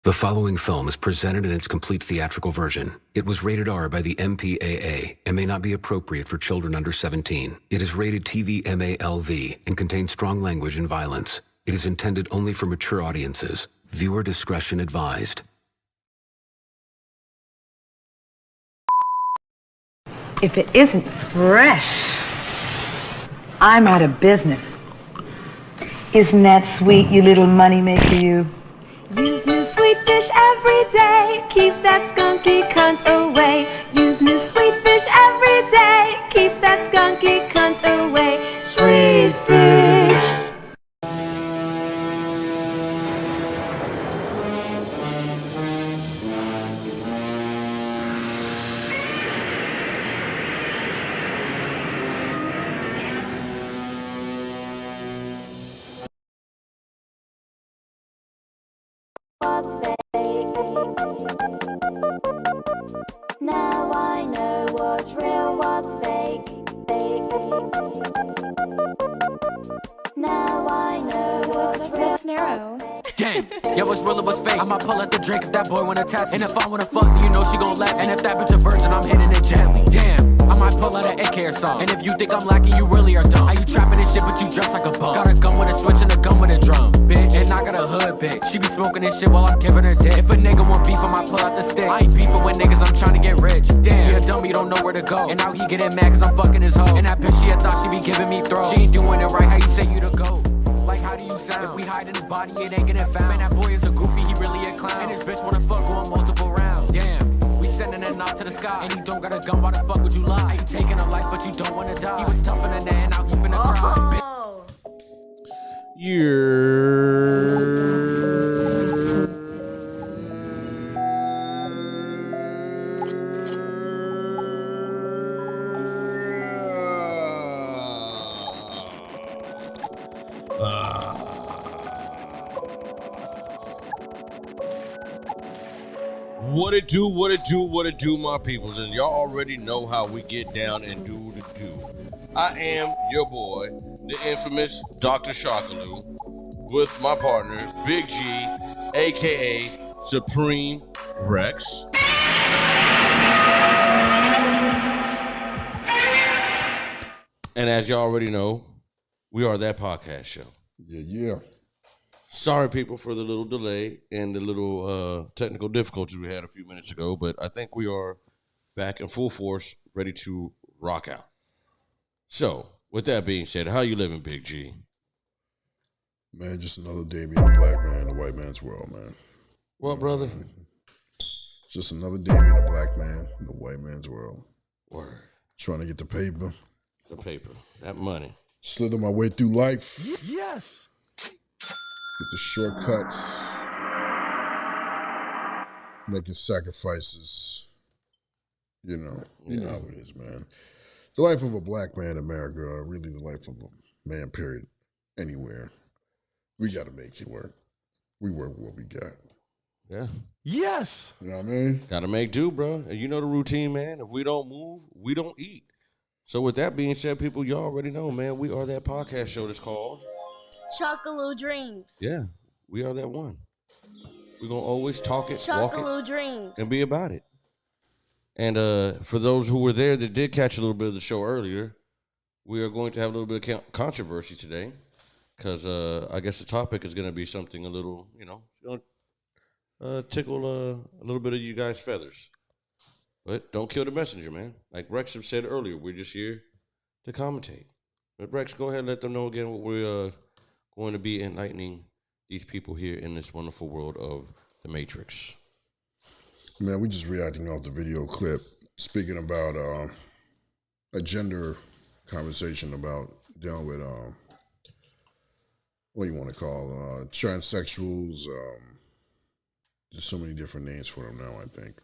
The following film is presented in its complete theatrical version. It was rated R by the MPAA and may not be appropriate for children under 17. It is rated TV MALV and contains strong language and violence. It is intended only for mature audiences. Viewer discretion advised. If it isn't fresh, I'm out of business. Isn't that sweet, you little moneymaker, you? Use new sweet fish every day. Keep that skunky cunt away. Use new sweet fish every day. Keep that skunky cunt away. Sweet fish. Now I know what's real, what's fake. Now I know what's real. That's narrow. Damn, yeah, what's real and what's fake? I'ma pull out the drink if that boy wanna test me. And if I wanna fuck, you know she gon' let me. And if that bitch a virgin, I'm hitting it gently. Damn, I might pull out an AK or something. And if you think I'm lacking, you really are dumb. Are you trapping this shit, but you dress like a bum? Got a gun with a switch and a gun with a drum, bitch. And I got a hood bitch. She be smoking this shit while I'm giving her dick. If a nigga want beef, I might pull out the stick. I ain't beefing with niggas, I'm trying to get rich. Damn, he a dummy, don't know where to go. And now he getting mad cause I'm fucking his hoe. And that bitch, she had thought she be giving me throat. She ain't doing it right, how you say you the GOAT? Like, how do you sound? If we hide in his body, it ain't getting found. Man, that boy is a goofy, he really a clown. And his bitch wanna fuck going multiple rounds. Damn, we sending it out to the sky. And he don't got a gun, why the fuck would you lie? You taking a life, but you don't wanna die. He was tougher than that, and now he finna cry. What it do, my peoples, and y'all already know how we get down and do the do. I am your boy, the infamous Dr. Shockaloo, with my partner, Big G, aka Supreme Rex. And as y'all already know, we are that podcast show. Yeah. Sorry, people, for the little delay and the little technical difficulties we had a few minutes ago, but I think we are back in full force, ready to rock out. So, with that being said, how you living, Big G? Man, just another day being a black man in a white man's world, man. What, brother? Just another day being a black man in a white man's world. Word. Trying to get the paper. The paper. That money. Slither my way through life. Yes! Get the shortcuts. Making sacrifices. You know how it is, man. The life of a black man in America, really the life of a man, period, anywhere. We got to make it work. We work with what we got. Yeah. Yes! You know what I mean? Got to make do, bro. And you know the routine, man. If we don't move, we don't eat. So with that being said, people, y'all already know, man, we are that podcast show that's called Chocolate Dreams. Yeah, we are that one. We're going to always talk it, walk Chocolate it, Dreams. and be about it. And for those who were there that did catch a little bit of the show earlier, we are going to have a little bit of controversy today because I guess the topic is going to be something a little, tickle a little bit of you guys' feathers. But don't kill the messenger, man. Like Rex have said earlier, we're just here to commentate. But Rex, go ahead and let them know again what we're going to be enlightening these people here in this wonderful world of the Matrix. Man, we just reacting off the video clip, speaking about a gender conversation about dealing with what do you want to call transsexuals. There's so many different names for them now, I think.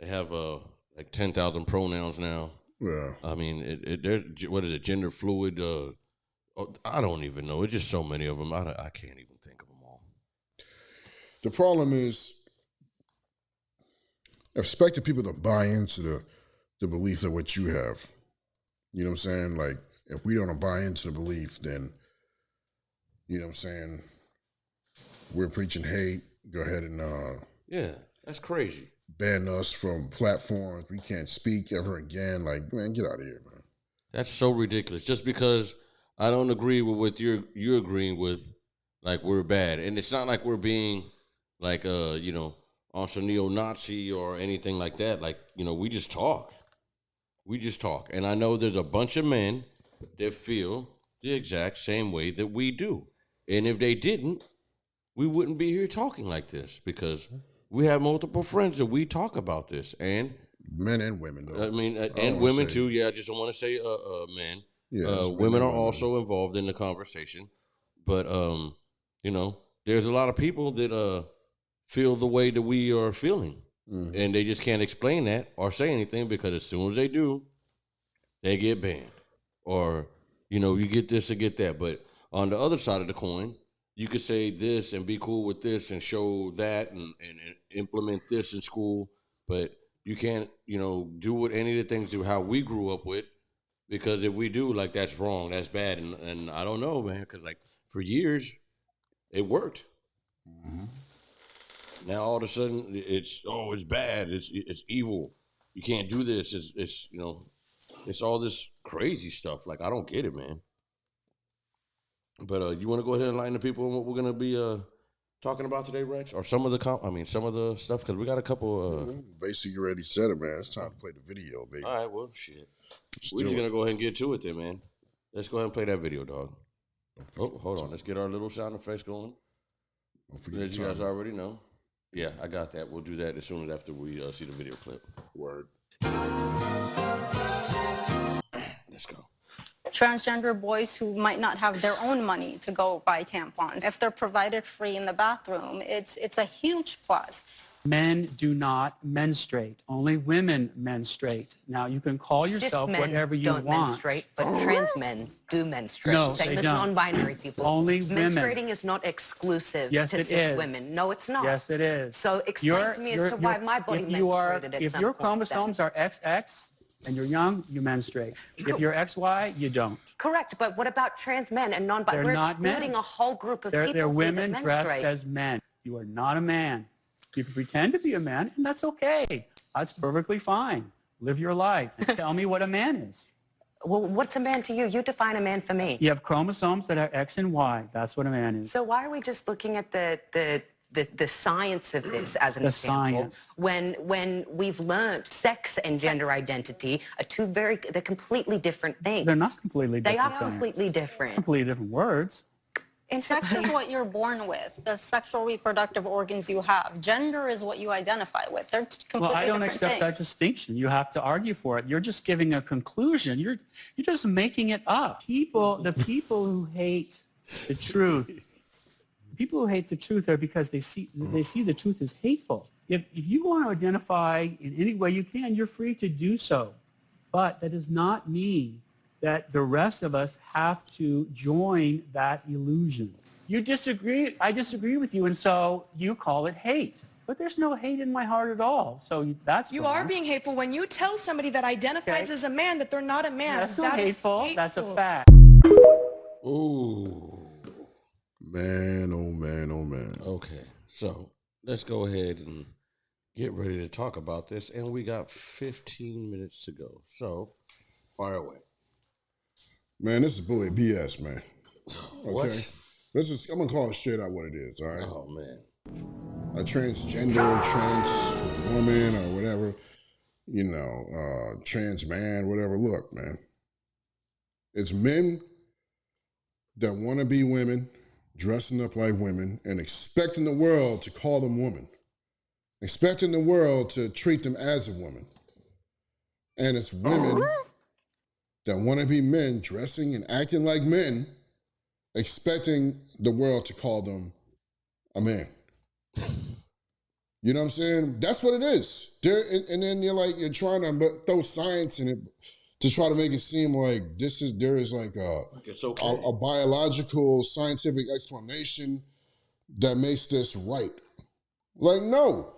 They have like 10,000 pronouns now. Yeah. I mean, they're what is it? Gender fluid. I don't even know. It's just so many of them. I can't even think of them all. The problem is, expecting people to buy into the beliefs of what you have. You know what I'm saying? Like, if we don't buy into the belief, then, you know what I'm saying, we're preaching hate. Go ahead and Yeah, that's crazy. ban us from platforms. We can't speak ever again. Like, man, get out of here, man. That's so ridiculous. Just because I don't agree with what you're agreeing with, like we're bad, and it's not like we're being like on some neo-Nazi or anything like that. Like we just talk. We just talk, and I know there's a bunch of men that feel the exact same way that we do, and if they didn't, we wouldn't be here talking like this because we have multiple friends that we talk about this, and men and women, though. I mean, and women too. Yeah, I just don't want to say men. Yeah, women are also involved in the conversation, but there's a lot of people that feel the way that we are feeling, and they just can't explain that or say anything because as soon as they do, they get banned, or you get this or get that. But on the other side of the coin, you could say this and be cool with this and show that and implement this in school, but you can't, do with any of the things of how we grew up with, because if we do, like, that's wrong, that's bad, and I don't know, man, because like for years it worked. Mm-hmm. Now all of a sudden it's bad, it's evil, you can't do this, it's all this crazy stuff. Like I don't get it, man. But you want to go ahead and enlighten the people on what we're gonna be talking about today, Rex, or some of the stuff, because we got a couple. Basically, you already said it, man. It's time to play the video, baby. All right, well, shit. We're just gonna go ahead and get to it, then, man. Let's go ahead and play that video, dog. Oh, hold on. Let's get our little sound effects going. As you guys already know. Yeah, I got that. We'll do that as soon as after we see the video clip. Word. Let's go. Transgender boys who might not have their own money to go buy tampons. If they're provided free in the bathroom, it's a huge plus. Men do not menstruate. Only women menstruate. Now, you can call yourself whatever you want. Cis men don't menstruate, but trans men do menstruate. No, Same they as don't. non-binary people. Only women. Menstruating is not exclusive Yes, to it cis is. women. No, it's not. Yes, it is. So explain to me as to why my body menstruated at if some your point chromosomes are XX and you're young, you menstruate. If you're XY, you don't. Correct, but what about trans men and non-binary? They're We're not excluding men. a whole group of people They're women that dressed menstruate. as men. You are not a man. You can pretend to be a man, and that's okay. That's perfectly fine. Live your life and tell me what a man is. Well, what's a man to you? You define a man for me. You have chromosomes that are X and Y. That's what a man is. So why are we just looking at the science of this as an The example science. when we've learned sex and gender identity are they're completely different things. They're not completely different They are things. completely different. Completely different words. And sex is what you're born with, the sexual reproductive organs you have. Gender is what you identify with. They're completely Well, I don't different accept that things. distinction. You have to argue for it. You're just giving a conclusion. You're just making it up. The people who hate the truth, people who hate the truth are because they see the truth as hateful. If you want to identify in any way you can, you're free to do so. But that does not mean that the rest of us have to join that illusion. You disagree, I disagree with you, and so you call it hate. But there's no hate in my heart at all. So that's You wrong. are being hateful when you tell somebody that identifies Okay. as a man that they're not a man. That's not That is hateful. That's a hateful. fact. Ooh. Man, oh man, oh man. Okay, so let's go ahead and get ready to talk about this, and we got 15 minutes to go. So, fire away. Man, this is bully BS, man. Okay? What? I'm gonna call it straight out what it is, all right? Oh man. A transgender, trans woman, or whatever, trans man, whatever. Look, man, it's men that want to be women, dressing up like women, and expecting the world to call them woman, expecting the world to treat them as a woman. And it's women that want to be men, dressing and acting like men, expecting the world to call them a man. You know what I'm saying? That's what it is. And then you're trying to throw science in it to try to make it seem like there is It's okay. a biological scientific explanation that makes this right. Like, no.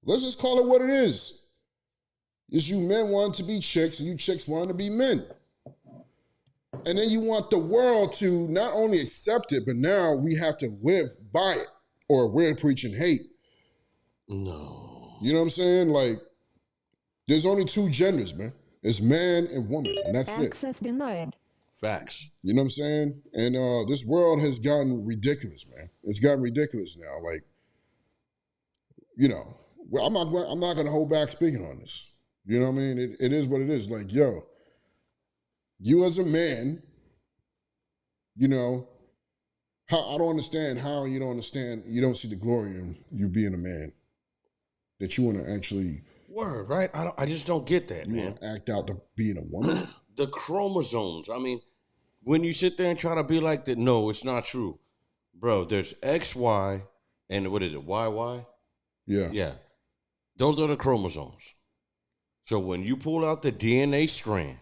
Let's just call it what it is. It's you men wanting to be chicks and you chicks wanting to be men. And then you want the world to not only accept it, but now we have to live by it. or we're preaching hate. No. You know what I'm saying? Like, there's only two genders, man. It's man and woman, and that's it. Access denied. Facts. You know what I'm saying? And this world has gotten ridiculous, man. It's gotten ridiculous now. Like, you know, well, I'm not going to hold back speaking on this. You know what I mean? It is what it is. Like, yo, you as a man, you know, I don't understand how you don't see the glory in you being a man. That you want to actually Word, right? I just don't get that, you man. want to act out to being a woman. The chromosomes. I mean, when you sit there and try to be like that, no, it's not true. Bro, there's XY and what is it, YY? Yeah. Yeah. Those are the chromosomes. So when you pull out the DNA strand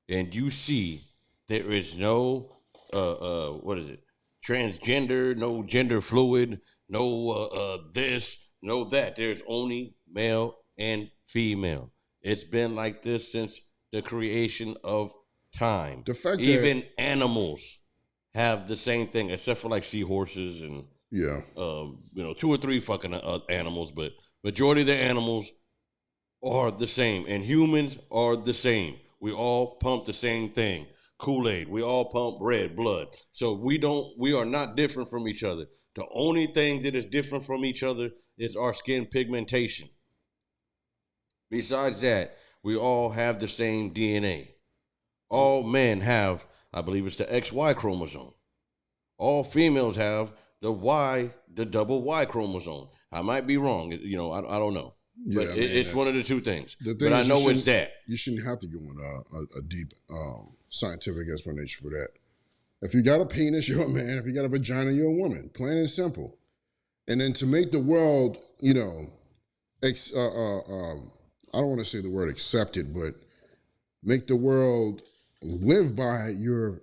and you see there is no what is it? Transgender, no gender fluid, no this, no that. There's only male and female. It's been like this since the creation of time. The fact even animals have the same thing, except for like seahorses and Yeah. 2 or 3 fucking animals, but majority of the animals are the same, and humans are the same. We all pump the same thing. Kool-Aid. We all pump red blood. So we are not different from each other. The only thing that is different from each other is our skin pigmentation. Besides that, we all have the same DNA. All men have, I believe it's the XY chromosome. All females have the double Y chromosome. I might be wrong. I don't know. Yeah, but it's one of the two things. The thing But I is, know it's that. You shouldn't have to go on a deep scientific explanation for that. If you got a penis, you're a man. If you got a vagina, you're a woman. Plain and simple. And then to make the world, I don't want to say the word accepted, but make the world live by your,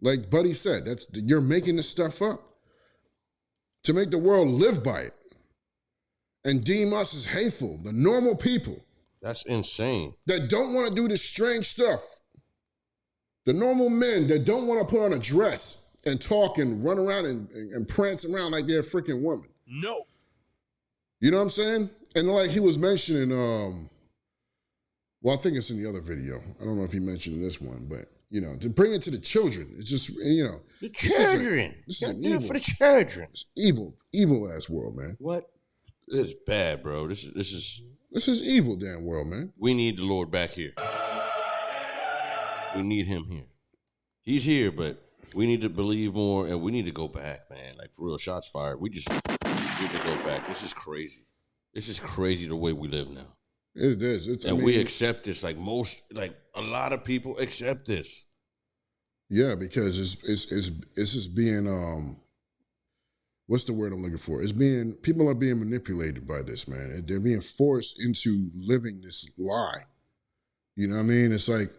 like Buddy said, you're making this stuff up. To make the world live by it and deem us as hateful, the normal people. That's insane. That don't want to do this strange stuff. The normal men that don't want to put on a dress and talk and run around and prance around like they're a freaking woman. No. You know what I'm saying? And like he was mentioning, I think it's in the other video. I don't know if he mentioned this one, but to bring it to the children, it's just the children. This You is gotta do it evil. for the children. It's evil ass world, man. What? It's bad, bro. This is evil, damn world, man. We need the Lord back here. We need him here. He's here, but we need to believe more, and we need to go back, man. Like, for real, shots fired. We just need to go back. This is crazy. This is crazy the way we live now. It is. We accept this. Like a lot of people accept this. Yeah, because it's just being what's the word I'm looking for? People are being manipulated by this, man. They're being forced into living this lie. You know what I mean? It's like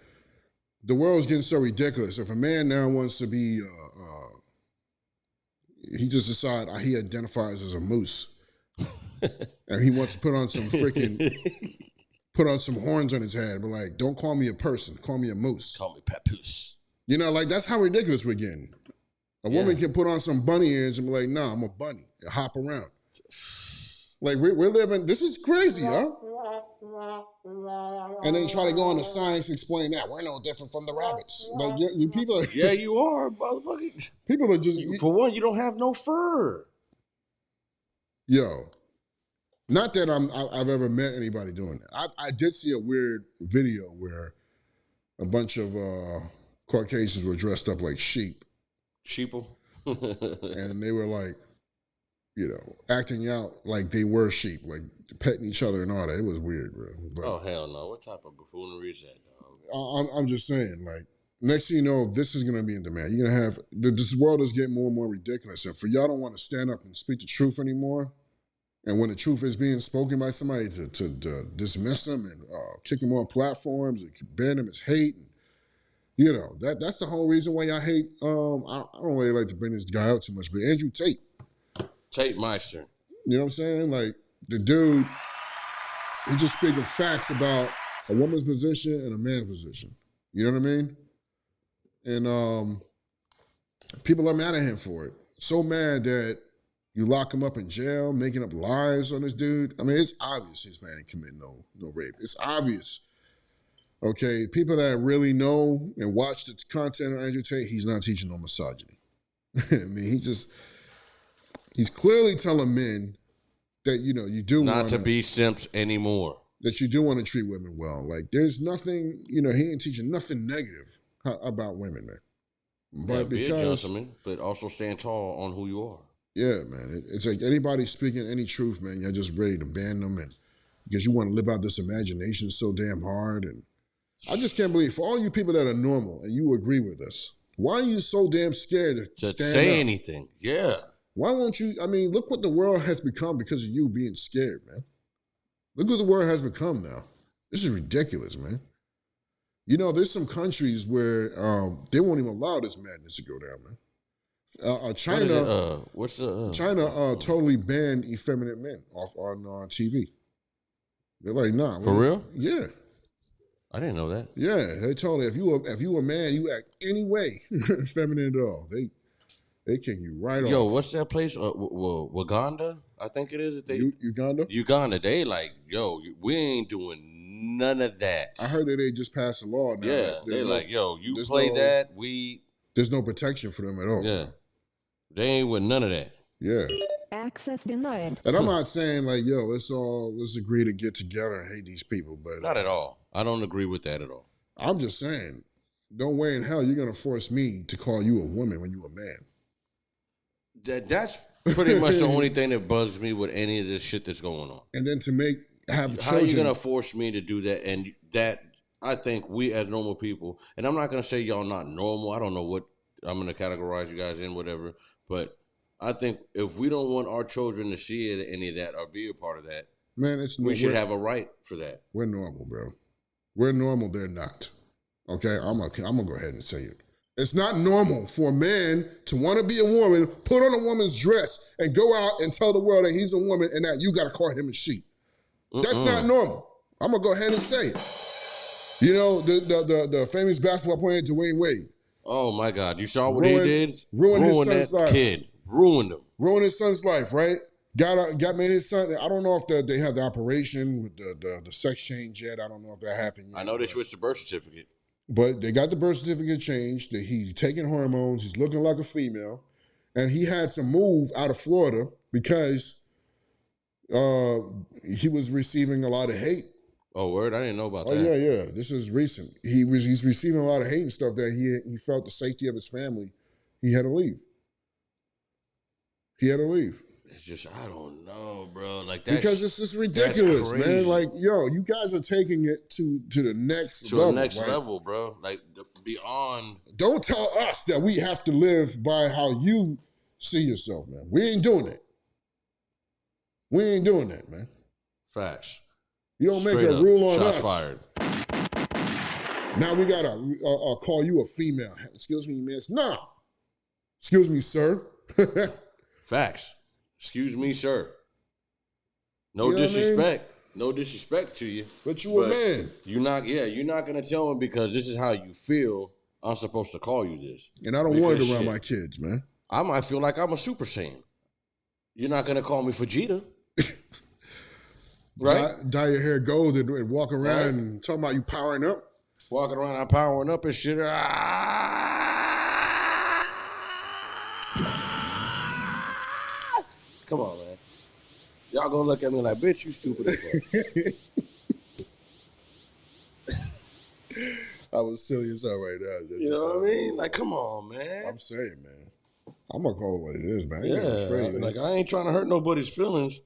the world's getting so ridiculous. If a man now wants to be, he just decide he identifies as a moose, and he wants to put on some horns on his head, and be like, "Don't call me a person, call me a moose. Call me papoose." Like that's how ridiculous we're getting. A woman can put on some bunny ears and be like, "Nah, I'm a bunny," and hop around. Like we're living. This is crazy, huh? And then try to go on the science, explain that we're no different from the rabbits. Like you people are. Yeah, you are, motherfucker. People are just. For one, you don't have no fur. Yo, not that I've ever met anybody doing that. I did see a weird video where a bunch of Caucasians were dressed up like sheep. Sheeple? And they were like, acting out like they were sheep, like petting each other and all that. It was weird, bro. But, oh, hell no. What type of buffoonery is that, dog? I'm just saying, like, next thing you know, this is going to be in demand. You're going to have, this world is getting more and more ridiculous. And for y'all don't want to stand up and speak the truth anymore, and when the truth is being spoken by somebody to dismiss them and kick them on platforms and ban them as hate, and, that's the whole reason why I hate, I don't really like to bring this guy out too much, but Andrew Tate. Tate Meister. You know what I'm saying? Like, the dude, he's just speaking facts about a woman's position and a man's position. You know what I mean? And people are mad at him for it. So mad that, You lock him up in jail, making up lies on this dude. I mean, it's obvious this man ain't committing no rape. It's obvious. Okay, people that really know and watch the content of Andrew Tate, he's not teaching no misogyny. I mean, he's clearly telling men that, you do not to be simps anymore. That you do want to treat women well. Like, there's nothing, he ain't teaching nothing negative about women, man. But be a gentleman, but also stand tall on who you are. Yeah, man. It's like anybody speaking any truth, man, you're just ready to ban them, and because you want to live out this imagination so damn hard. And I just can't believe, for all you people that are normal and you agree with us, why are you so damn scared to stand say up? anything? Yeah. Why won't you? I mean, look what the world has become because of you being scared, man. Look what the world has become now. This is ridiculous, man. There's some countries where they won't even allow this madness to go down, man. China, China totally banned effeminate men off on TV. They're like, nah. For real? Yeah. I didn't know that. Yeah, they told if you a man, you act any way feminine at all. They kick you right off. Yo, what's that place? Uganda, I think it is. Uganda? Uganda. They like, yo, we ain't doing none of that. I heard that they just passed a law now. Yeah, they're like, yo, you play that, there's no protection for them at all. Yeah. They ain't with none of that. Yeah. Access denied. And I'm not saying like, yo, let's agree to get together and hate these people, but not at all. I don't agree with that at all. I'm just saying, no way in hell you're gonna force me to call you a woman when you a man. That's pretty much the only thing that bugs me with any of this shit that's going on. And then to have children. How are you gonna force me to do that? And that, I think we as normal people, and I'm not gonna say y'all not normal. I don't know what I'm gonna categorize you guys in, whatever. But I think if we don't want our children to see any of that or be a part of that, man, we should have a right for that. We're normal, bro. We're normal. They're not. Okay, I'm gonna go ahead and say it. It's not normal for a man to want to be a woman, put on a woman's dress, and go out and tell the world that he's a woman and that you got to call him a she. That's not normal. I'm gonna go ahead and say it. The famous basketball player Dwayne Wade. Oh my God! You saw what he did? Ruined his son's life. Kid. Ruined him. Ruined his son's life, right? Made his son. I don't know if they had the operation with the sex change yet. I don't know if that happened yet. I know they switched the birth certificate. But they got the birth certificate changed. That he's taking hormones. He's looking like a female, and he had to move out of Florida because he was receiving a lot of hate. Oh, word! I didn't know about that. Oh yeah. This is recent. He's receiving a lot of hate and stuff that he felt the safety of his family. He had to leave. It's just, I don't know, bro. Like that because it's just ridiculous, man. Like, yo, you guys are taking it to the next level. To the next level, bro. Like beyond. Don't tell us that we have to live by how you see yourself, man. We ain't doing that. We ain't doing that, man. Facts. You don't make a rule on us. Shots fired. Now we gotta call you a female. Excuse me, miss. No. Excuse me, sir. Facts. Excuse me, sir. No disrespect. No disrespect to you. But you a man. You're not gonna tell me because this is how you feel. I'm supposed to call you this. And I don't want it around my kids, man. I might feel like I'm a Super Saiyan. You're not gonna call me Vegeta. Right? Dye your hair gold and walk around and talking about you powering up. Walking around, I'm powering up and shit. Come on, man. Y'all gonna look at me like, bitch, you stupid as fuck. I was silly as hell right now. You know what I mean? Like, come on, man. I'm saying, man. I'm gonna call it what it is, man. Yeah, afraid, man. Like I ain't trying to hurt nobody's feelings,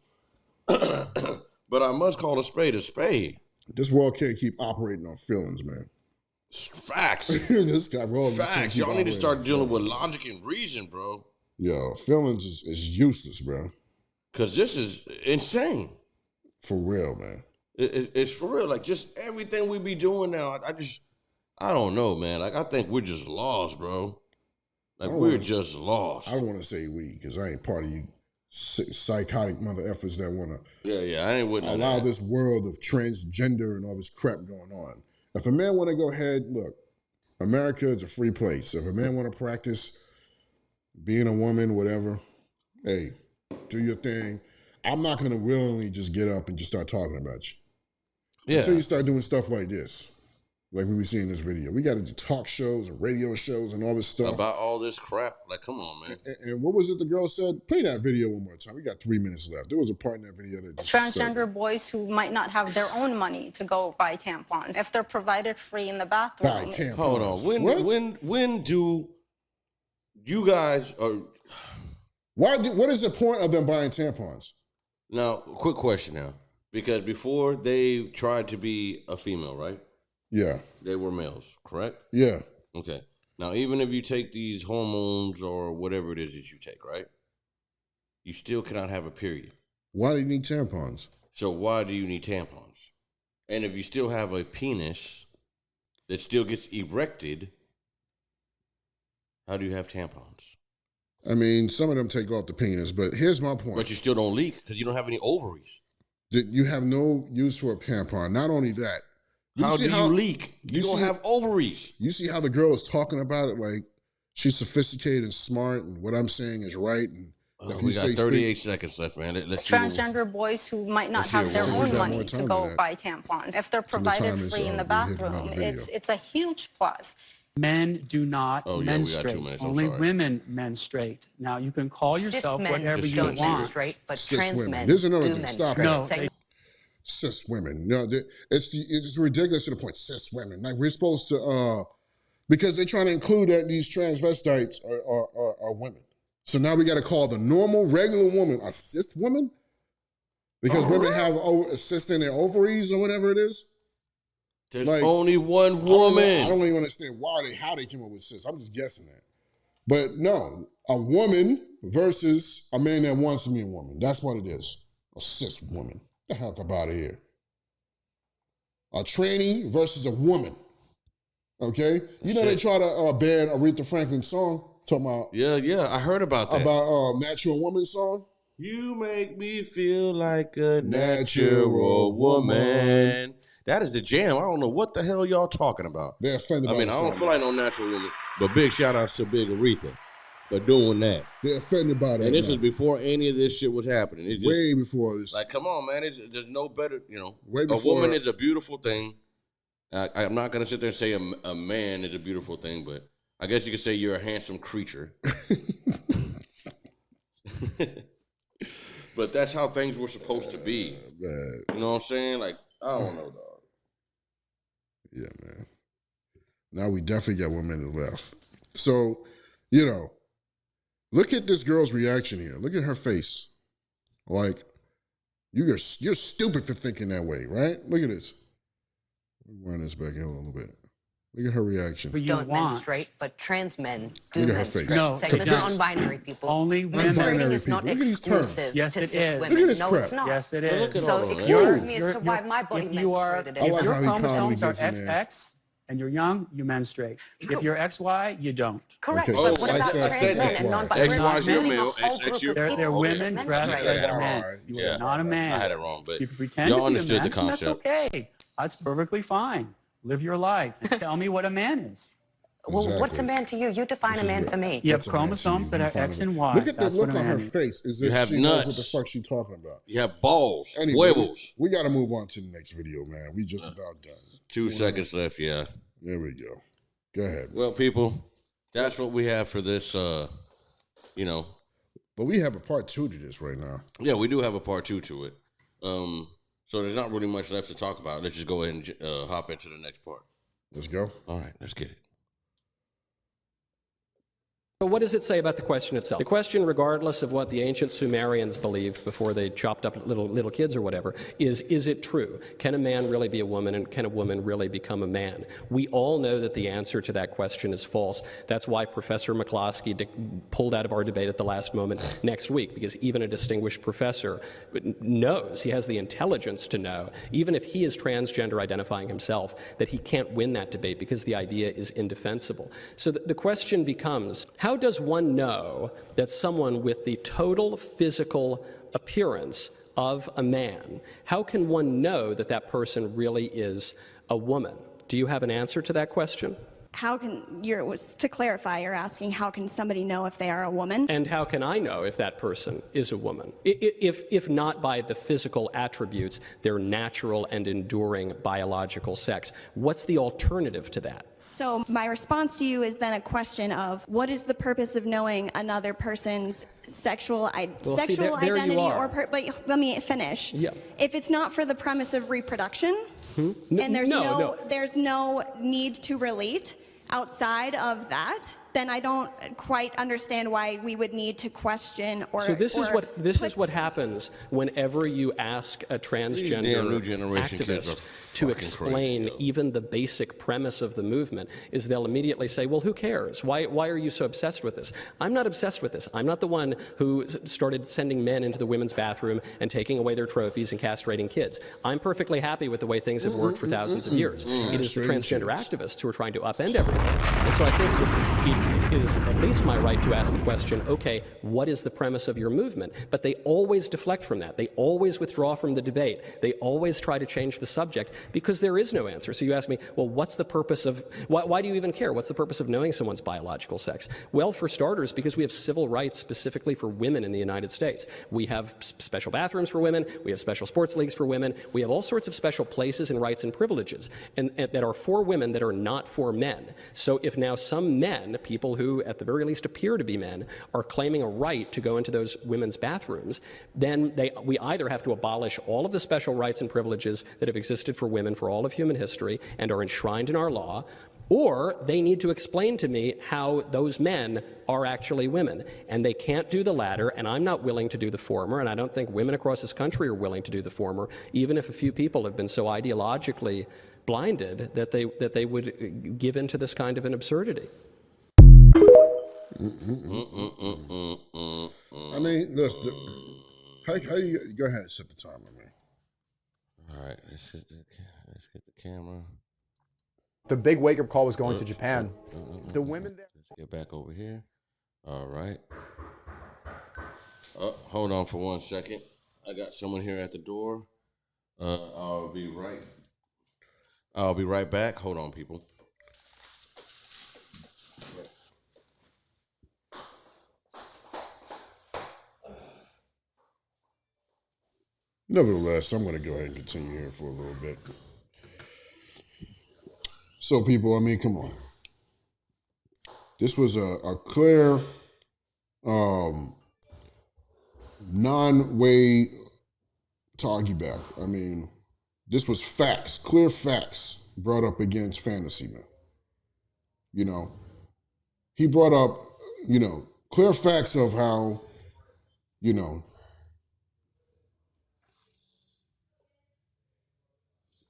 but I must call a spade a spade. This world can't keep operating on feelings, man. Facts. This guy wrong. Facts. Y'all need to start dealing with logic and reason, bro. Yo, feelings is useless, bro. Cause this is insane. For real, man. It's for real. Like just everything we be doing now. I don't know, man. Like I think we're just lost, bro. Like we're just lost. I don't want to say we, because I ain't part of you psychotic mother effers that want to I ain't with allow this world of transgender and all this crap going on. If a man want to go ahead, look, America is a free place. If a man want to practice being a woman, whatever, hey, do your thing. I'm not going to willingly just get up and just start talking about you. Yeah. Until you start doing stuff like this. Like we see in this video. We got to do talk shows and radio shows and all this stuff. About all this crap. Like, come on, man. And what was it the girl said? Play that video one more time. We got 3 minutes left. There was a part in that video that just Transgender boys who might not have their own money to go buy tampons, if they're provided free in the bathroom. Buy tampons. Hold on. When do you guys are... What is the point of them buying tampons? Now, quick question now. Because before they tried to be a female, right? Yeah. They were males, correct? Yeah. Okay. Now, even if you take these hormones or whatever it is that you take, right? You still cannot have a period. Why do you need tampons? So why do you need tampons? And if you still have a penis that still gets erected, how do you have tampons? I mean, some of them take off the penis, but here's my point. But you still don't leak because you don't have any ovaries. You have no use for a tampon. Not only that. How do you leak? You don't have ovaries. You see how the girl is talking about it like she's sophisticated and smart, and what I'm saying is right. And if we got 38 seconds left, man. Let's Transgender boys who might not have their own money to go buy tampons, if they're provided free in the bathroom, it's a huge plus. Men do not menstruate. 2 minutes. Only women menstruate. Now, you can call yourself whatever you want. Menstruate, but trans men There's another do thing. menstruate. Stop it. Cis women. No, it's ridiculous to the point. Cis women. Like, we're supposed to, because they're trying to include that these transvestites are women. So now we got to call the normal, regular woman a cis woman? Because women have cysts in their ovaries or whatever it is? There's only one woman. I don't even understand how they came up with cis. I'm just guessing that. But no, a woman versus a man that wants to be a woman. That's what it is. A cis woman. Get the heck up out of here. A tranny versus a woman. Okay? You know they try to ban Aretha Franklin's song. Talking about... Yeah, I heard about that. About Natural Woman song. You make me feel like a natural woman. That is the jam. I don't know what the hell y'all talking about. They're offended by I don't feel like no natural woman, but big shout outs to Big Aretha for doing that. They're offended by that. And this is before any of this shit was happening. It's just, way before this. Like, come on, man. There's no better, Way a before, woman is a beautiful thing. I'm not going to sit there and say a man is a beautiful thing, but I guess you could say you're a handsome creature. But that's how things were supposed to be. Man. You know what I'm saying? Like, I don't know, dog. Yeah, man. Now we definitely got 1 minute left. So, look at this girl's reaction here. Look at her face. Like, you're stupid for thinking that way, right? Look at this. Run this back in a little bit. Look at her reaction. But don't menstruate, but trans men do Look at her menstruate. face. No, Same as non-binary people. Only women. Menstruating is not Look at these terms. exclusive Yes, to it cis is. women. Look at this No, crap. it's not. Yes, it is. So explain to me as to why my body menstruated. I If like your how he calmly chromosomes are gets in there. XX and you're young, you menstruate. If you're XY, you don't. Correct. Okay. But what I about said trans men XY. and non-binary? XY is your male, We're including a whole XX group your- of They're people women that dressed menstruate. as men. You are not a man. I had it wrong, but You can pretend y'all to be understood a man, the concept. and that's okay. That's perfectly fine. Live your life. Tell me what a man is. Well, what's a Exactly. man to you? You define a man for me. You have What's a man to chromosomes you? that You are find X it. and Y. Look at the That's look what a on her man is. face. As You if have she knows what nuts. the fuck she's talking about. You have balls, Anyway, huevos. we got to move on to the next video, man. We just about done. 2 seconds left, yeah. There we go. Go ahead. Well, people, that's what we have for this, But we have a part 2 to this right now. Yeah, we do have a part 2 to it. So there's not really much left to talk about. Let's just go ahead and hop into the next part. Let's go. All right, let's get it. So what does it say about the question itself? The question, regardless of what the ancient Sumerians believed before they chopped up little kids or whatever, is it true? Can a man really be a woman, and can a woman really become a man? We all know that the answer to that question is false. That's why Professor McCloskey pulled out of our debate at the last moment next week, because even a distinguished professor knows, he has the intelligence to know, even if he is transgender identifying himself, that he can't win that debate because the idea is indefensible. So the question becomes, how does one know that someone with the total physical appearance of a man, how can one know that that person really is a woman? Do you have an answer to that question? how can to clarify, you're asking how can somebody know if they are a woman? And how can I know if that person is a woman? If not by the physical attributes, their natural and enduring biological sex. What's the alternative to that? So my response to you is then a question of what is the purpose of knowing another person's sexual identity or but let me finish. Yeah. If it's not for the premise of reproduction, and there's no need to relate outside of that, then I don't quite understand why we would need to question or. So this is what happens whenever you ask a transgender activist to explain even the basic premise of the movement. Is they'll immediately say, "Well, who cares? Why are you so obsessed with this?" I'm not obsessed with this. I'm not the one who started sending men into the women's bathroom and taking away their trophies and castrating kids. I'm perfectly happy with the way things have worked for thousands of years. It is the transgender activists who are trying to upend everything. And so I think it is at least my right to ask the question, okay, what is the premise of your movement? But they always deflect from that. They always withdraw from the debate. They always try to change the subject because there is no answer. So you ask me, well, what's the purpose of, why do you even care? What's the purpose of knowing someone's biological sex? Well, for starters, because we have civil rights specifically for women in the United States. We have special bathrooms for women. We have special sports leagues for women. We have all sorts of special places and rights and privileges and that are for women that are not for men. So if now some men, people who at the very least appear to be men, are claiming a right to go into those women's bathrooms, then we either have to abolish all of the special rights and privileges that have existed for women for all of human history and are enshrined in our law, or they need to explain to me how those men are actually women. And they can't do the latter, and I'm not willing to do the former, and I don't think women across this country are willing to do the former, even if a few people have been so ideologically blinded that they would give in to this kind of an absurdity. I mean, how you go ahead and set the timer, man. All right, let's get the camera. The big wake-up call was going to Japan. The women there. Let's get back over here. All right. Hold on for 1 second. I got someone here at the door. I'll be right back. Hold on, people. Nevertheless, I'm going to go ahead and continue here for a little bit. So, people, I mean, come on. This was a clear, non-way talkie back. I mean, this was facts, clear facts brought up against fantasy, man. You know, he brought up, clear facts of how,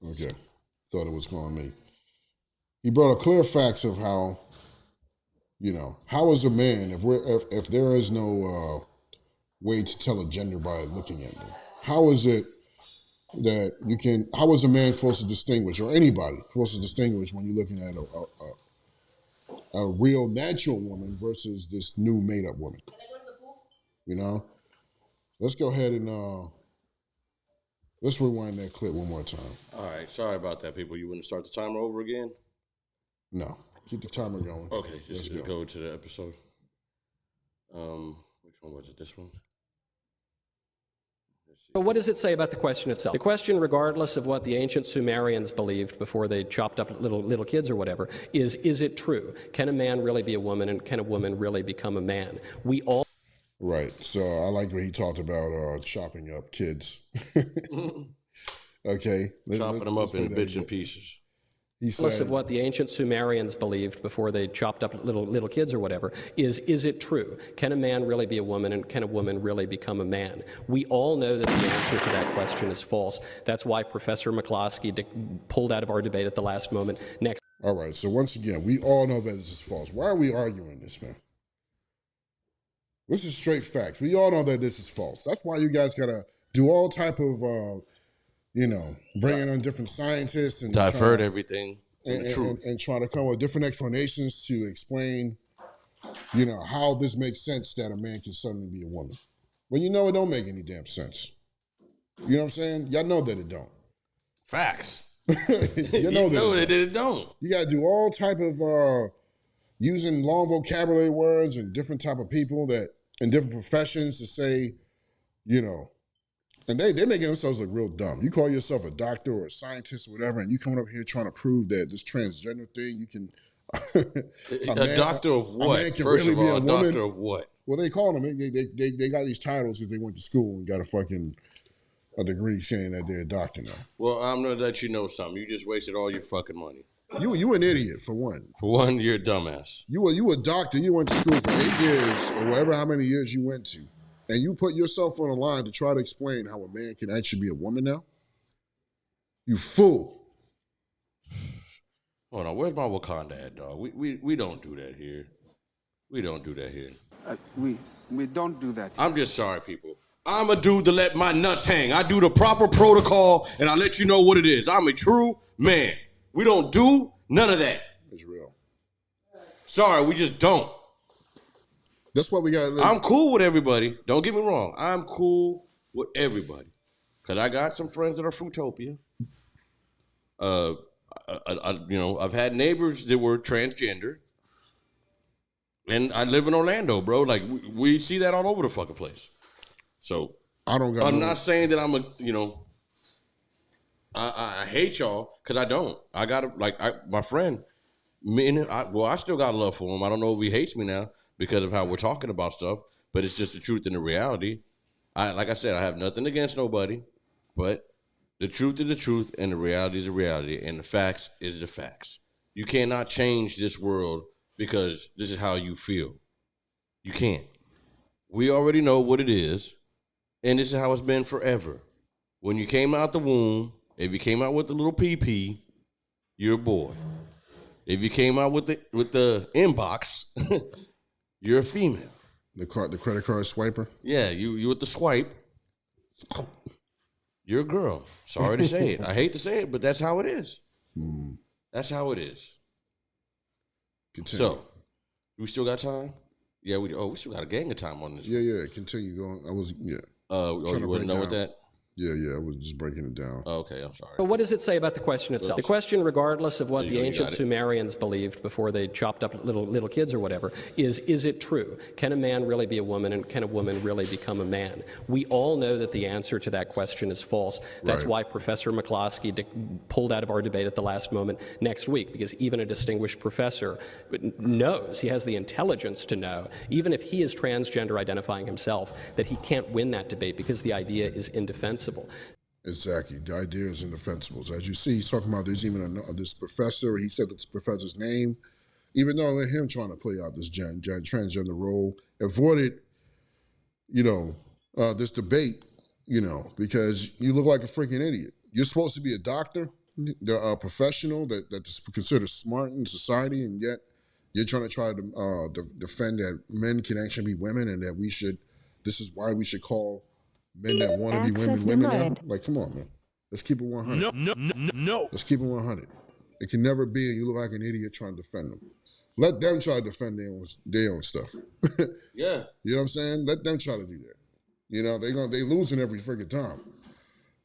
okay, thought it was calling me. He brought up clear facts of how, how is a man, if there is no way to tell a gender by looking at them, how is it that how is a man supposed to distinguish, or anybody supposed to distinguish when you're looking at a real natural woman versus this new made-up woman? Let's go ahead and let's rewind that clip one more time. All right, sorry about that, people. You want to start the timer over again? No, keep the timer going. Okay, just go to the episode. Which one was it? This one? So what does it say about the question itself? The question, regardless of what the ancient Sumerians believed before they chopped up little kids or whatever, is it true? Can a man really be a woman, and can a woman really become a man? We all... Right. So I like what he talked about chopping up kids. Okay. Chopping them up in bits and pieces. Regardless of what the ancient Sumerians believed before they chopped up little kids or whatever, is it true? Can a man really be a woman, and can a woman really become a man? We all know that the answer to that question is false. That's why Professor McCloskey pulled out of our debate at the last moment. Next. All right, so once again, we all know that this is false. Why are we arguing this, man? This is straight facts. We all know that this is false. That's why you guys gotta do all type of bringing on different scientists and divert everything and try to come up with different explanations to explain, how this makes sense that a man can suddenly be a woman. When it don't make any damn sense. You know what I'm saying? Y'all know that it don't. Facts. You know that it don't. You got to do all type of using long vocabulary words and different type of people that in different professions to say, you know, and they making themselves look real dumb. You call yourself a doctor or a scientist or whatever, and you coming up here trying to prove that this transgender thing, you can a doctor of what? A man can First really of be all, a a woman. doctor of what? Well, they call them. They got these titles because they went to school and got a degree saying that they're a doctor now. Well, I'm gonna let you know something. You just wasted all your fucking money. You an idiot for one. For one, you're a dumbass. You a doctor. You went to school for 8 years or whatever how many years you went to, and you put yourself on the line to try to explain how a man can actually be a woman now. You fool. Hold on, where's my Wakanda at, dog? We don't do that here. We don't do that here. We don't do that. I'm just sorry, people. I'm a dude to let my nuts hang. I do the proper protocol, and I let you know what it is. I'm a true man. We don't do none of that. It's real. Sorry, we just don't. That's what we got. I'm cool with everybody. Don't get me wrong. I'm cool with everybody. Because I got some friends that are Fruitopia. I've had neighbors that were transgender. And I live in Orlando, bro. Like, we see that all over the fucking place. So, I'm not saying that I'm I hate y'all, because I don't. I got my friend, I still got love for him. I don't know if he hates me now because of how we're talking about stuff, but it's just the truth and the reality. Like I said, I have nothing against nobody, but the truth is the truth, and the reality is the reality, and the facts is the facts. You cannot change this world because this is how you feel. You can't. We already know what it is, and this is how it's been forever. When you came out the womb, if you came out with the little PP, you're a boy. If you came out with the inbox, you're a female. The credit card swiper? Yeah, you with the swipe, you're a girl. Sorry to say it. I hate to say it, but that's how it is. That's how it is. Continue. So, we still got time? Yeah, we still got a gang of time on this. Yeah. Continue going. I was you wouldn't know what that? Yeah, I was just breaking it down. Oh, okay, I'm sorry. But what does it say about the question itself? The question, regardless of what the ancient got it. Sumerians believed before they chopped up little kids or whatever, is it true? Can a man really be a woman, and can a woman really become a man? We all know that the answer to that question is false. That's why Professor McCloskey pulled out of our debate at the last moment next week, because even a distinguished professor knows, he has the intelligence to know, even if he is transgender identifying himself, that he can't win that debate because the idea is indefensible. Exactly. The idea is indefensible. So as you see, he's talking about there's even this professor. He said this professor's name, even though him trying to play out this transgender role, avoided, this debate, because you look like a freaking idiot. You're supposed to be a doctor, a professional that's considered smart in society, and yet you're trying to defend that men can actually be women, and that this is why we should call men that want to be women now. Like, come on, man. Let's keep it 100. No. Let's keep it 100. It can never be, and you look like an idiot trying to defend them. Let them try to defend their own stuff. Yeah. You know what I'm saying? Let them try to do that. They losing every freaking time.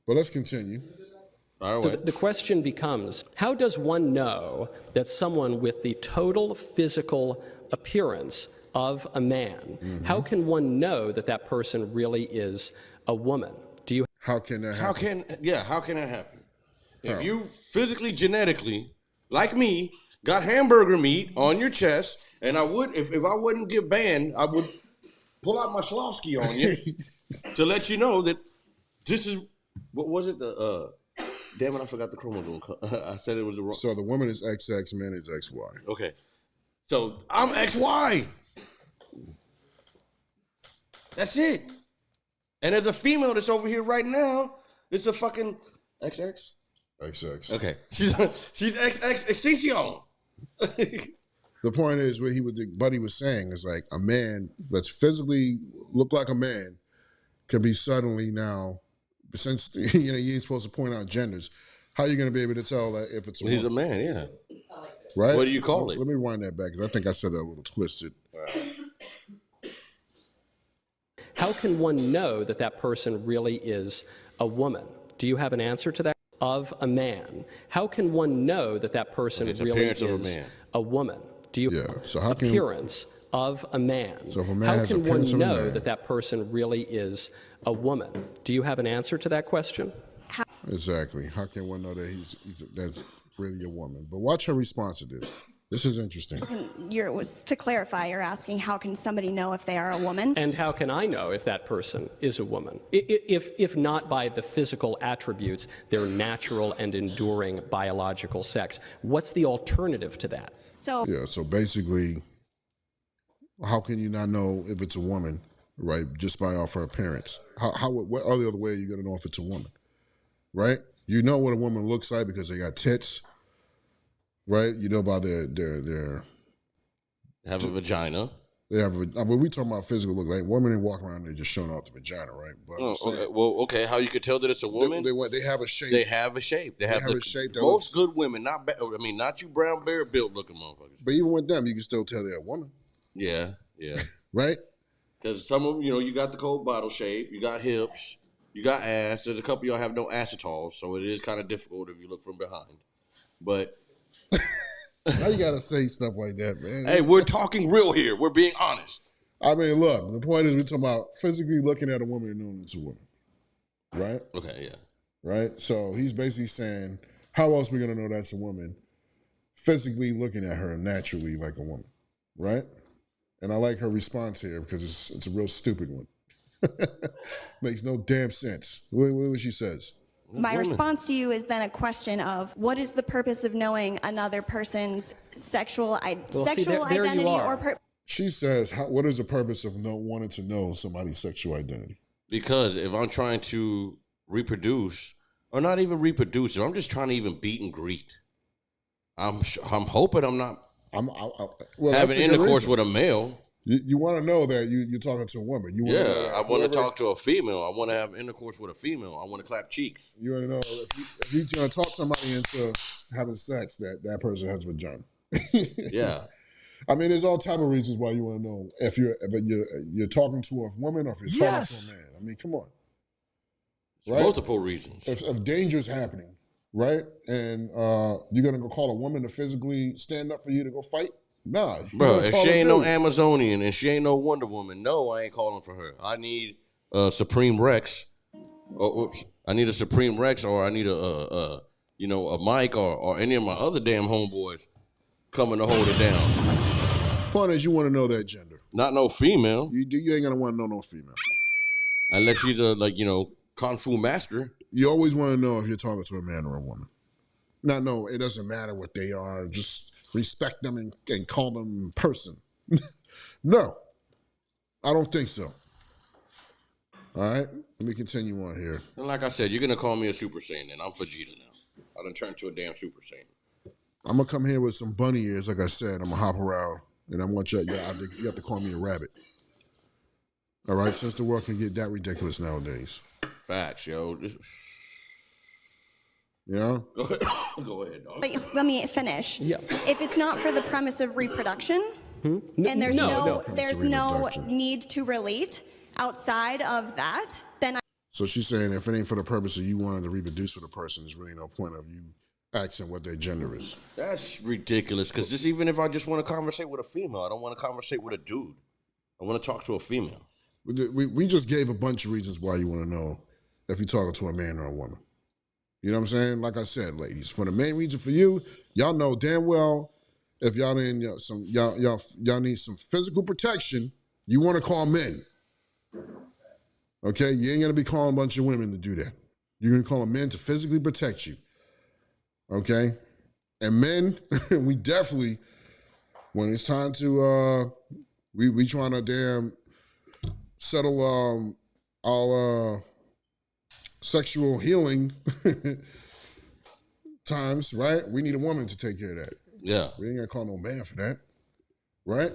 But let's continue. So the question becomes, how does one know that someone with the total physical appearance of a man, how can one know that that person really is a woman? How can that happen? How can that happen? If you physically, genetically, like me, got hamburger meat on your chest, and I would, if I wouldn't get banned, I would pull out my Slavsky on you to let you know that this is, what was it? Damn it, I forgot the chromosome. I said it was the wrong. So the woman is XX, man is XY. Okay. So I'm XY. That's it. And there's a female that's over here right now. It's a fucking XX. XX. Okay. She's XX extinction. The point is, what Buddy was saying is like a man that's physically look like a man can be suddenly now, since you ain't supposed to point out genders. How are you going to be able to tell that if it's a He's woman? a man, yeah. Right? What do you call it? Let me rewind that back because I think I said that a little twisted. How can one know that that person really is a woman? Do you have an answer to that? of a man, how can one know that that person really appearance of a is man. a woman? Do you So how can appearance of a man? So if a man how has can one appearance of a know man. that that person really is a woman? Do you have an answer to that question? Exactly. How can one know that that's really a woman? But watch her response to this. This is interesting. To clarify, you're asking how can somebody know if they are a woman? And how can I know if that person is a woman? If not by the physical attributes, their natural and enduring biological sex. What's the alternative to that? So basically, how can you not know if it's a woman, right? Just by off her appearance. What other way are you gonna know if it's a woman, right? You know what a woman looks like because they got tits, right? You know by their have a vagina. They have a. But we talking about physical look. Like women ain't walking around there just showing off the vagina, right? But Okay. How you could tell that it's a woman? They have a shape. They have a shape. They have a shape. Most good women, not you brown bear built looking motherfuckers. But even with them, you can still tell they're a woman. Yeah. Right? Because some of them, you got the cold bottle shape, you got hips, you got ass. There's a couple of y'all have no ass at all, so it is kind of difficult if you look from behind. But now you gotta say stuff like that, man. Hey, we're talking real here. We're being honest. I mean, look, the point is we're talking about physically looking at a woman and knowing it's a woman. Right? Okay, yeah. Right? So he's basically saying, how else are we gonna know that's a woman? Physically looking at her naturally like a woman. Right? And I like her response here because it's a real stupid one. Makes no damn sense. What she says. My response to you is then a question of what is the purpose of knowing another person's sexual identity or She says, what is the purpose of wanting to know somebody's sexual identity? Because if I'm trying to reproduce, or not even reproduce, if I'm just trying to even beat and greet, I'm hoping I'm not having intercourse with a male. You want to know that you're talking to a woman. I want to talk to a female. I want to have intercourse with a female. I want to clap cheeks. You want to know if you're going to talk somebody into having sex, that person has a vagina. Yeah. I mean, there's all type of reasons why you want to know if you're talking to a woman or if you're talking to a man. I mean, come on. Right? Multiple reasons. If danger's happening, right, and you're going to go call a woman to physically stand up for you to go fight? Nah. Bro, if she ain't no Amazonian and she ain't no Wonder Woman, no, I ain't calling for her. I need Supreme Rex. I need a Supreme Rex, or I need a Mike or any of my other damn homeboys coming to hold it down. Point is, you want to know that gender. Not no female. You ain't gonna want to know no female. Unless she's a kung fu master. You always want to know if you're talking to a man or a woman. No, it doesn't matter what they are. Just respect them and call them person. No, I don't think so. All right, let me continue on here. And like I said, you're gonna call me a Super Saiyan, and I'm Vegeta now. I done turned to a damn Super Saiyan. I'm gonna come here with some bunny ears, like I said. I'm gonna hop around, and I'm gonna you have to call me a rabbit. All right, since the world can get that ridiculous nowadays. Facts, yo. Yeah. Go ahead, dog. But let me finish. Yeah. If it's not for the premise of reproduction, and there's no need to relate outside of that, then So she's saying if it ain't for the purpose of you wanting to reproduce with a person, there's really no point of you asking what their gender is. That's ridiculous, because just even if I just want to conversate with a female, I don't want to conversate with a dude. I want to talk to a female. We just gave a bunch of reasons why you want to know if you're talking to a man or a woman. You know what I'm saying? Like I said, ladies, for the main reason for you, y'all know damn well if y'all need some physical protection, you want to call men. Okay? You ain't going to be calling a bunch of women to do that. You're going to call men to physically protect you. Okay? And men, we definitely, when it's time to, we trying to damn settle our sexual healing times, right? We need a woman to take care of that. Yeah. We ain't gonna call no man for that, right?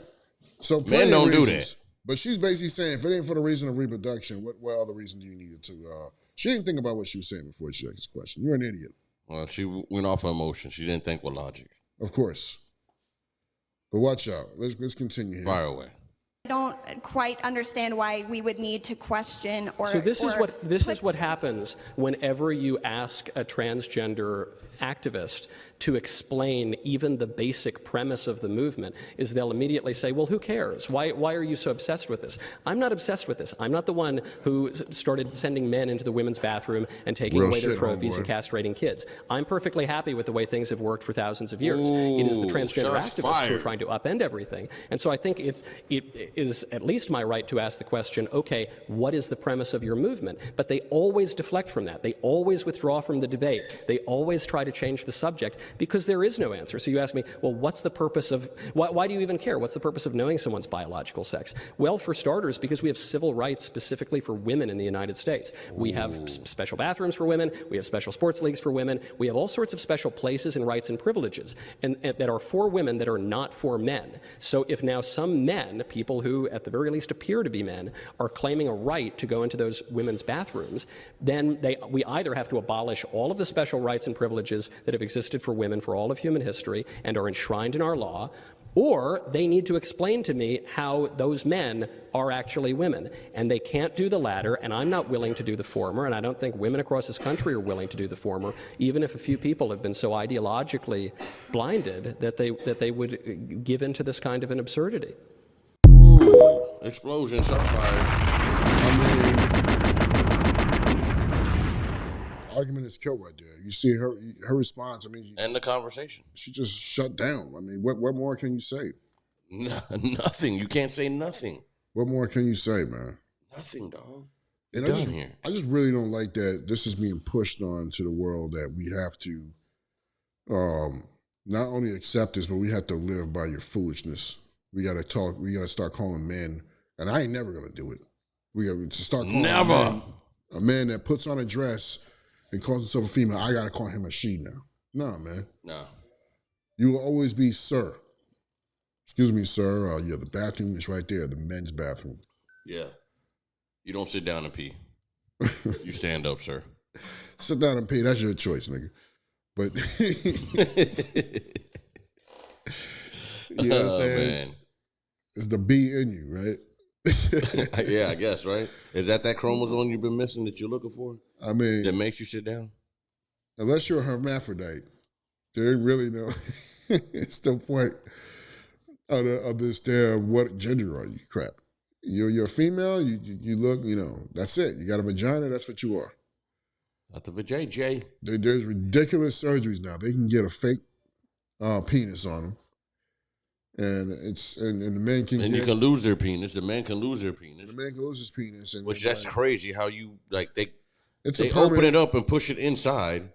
So men don't do that. But she's basically saying, if it ain't for the reason of reproduction, what other reason do you need it to? She didn't think about what she was saying before she asked this question. You're an idiot. Well, she went off her emotion. She didn't think with logic. Of course. But watch out. Let's continue here. Fire away. I don't quite understand why we would need to question or. So this is or what happens whenever you ask a transgender activist to explain even the basic premise of the movement, is they'll immediately say, well, who cares? Why are you so obsessed with this? I'm not obsessed with this. I'm not the one who started sending men into the women's bathroom and taking away their trophies and castrating kids. I'm perfectly happy with the way things have worked for thousands of years. It is the transgender activists who are trying to upend everything. And so I think it is at least my right to ask the question, okay, what is the premise of your movement? But they always deflect from that. They always withdraw from the debate. They always try to change the subject because there is no answer. So you ask me, well, what's the purpose of, why do you even care? What's the purpose of knowing someone's biological sex? Well, for starters, because we have civil rights specifically for women in the United States. We have special bathrooms for women. We have special sports leagues for women. We have all sorts of special places and rights and privileges and that are for women that are not for men. So if now some men, people who at the very least appear to be men, are claiming a right to go into those women's bathrooms, then we either have to abolish all of the special rights and privileges that have existed for women for all of human history and are enshrined in our law, or they need to explain to me how those men are actually women. And they can't do the latter, and I'm not willing to do the former, and I don't think women across this country are willing to do the former, even if a few people have been so ideologically blinded that they would give in to this kind of an absurdity. Ooh, explosion, shot fired. Argument is killed right there. You see her response. I mean, and the conversation. She just shut down. I mean, what more can you say? Nothing. You can't say nothing. What more can you say, man? Nothing, dog. And I just really don't like that this is being pushed on to the world, that we have to not only accept this, but we have to live by your foolishness. We got to start calling men, and I ain't never going to do it. We got to start calling a man that puts on a dress and calls himself a female, I got to call him a she now. No, man. No. You will always be sir. Excuse me, sir. Yeah, the bathroom is right there, the men's bathroom. Yeah. You don't sit down and pee. You stand up, sir. Sit down and pee. That's your choice, nigga. But you know what I'm saying? Man. It's the B in you, right? Yeah, I guess, right? Is that chromosome you've been missing that you're looking for? I mean, that makes you sit down? Unless you're a hermaphrodite, there ain't really no it's the point of this damn what gender are you crap. You're a female, you look, that's it. You got a vagina, that's what you are. Not the vajayjay. There's ridiculous surgeries now. They can get a fake penis on them. And the men can you can lose their penis. The man can lose their penis. The man can lose his penis. Which that's crazy how you they open it up and push it inside.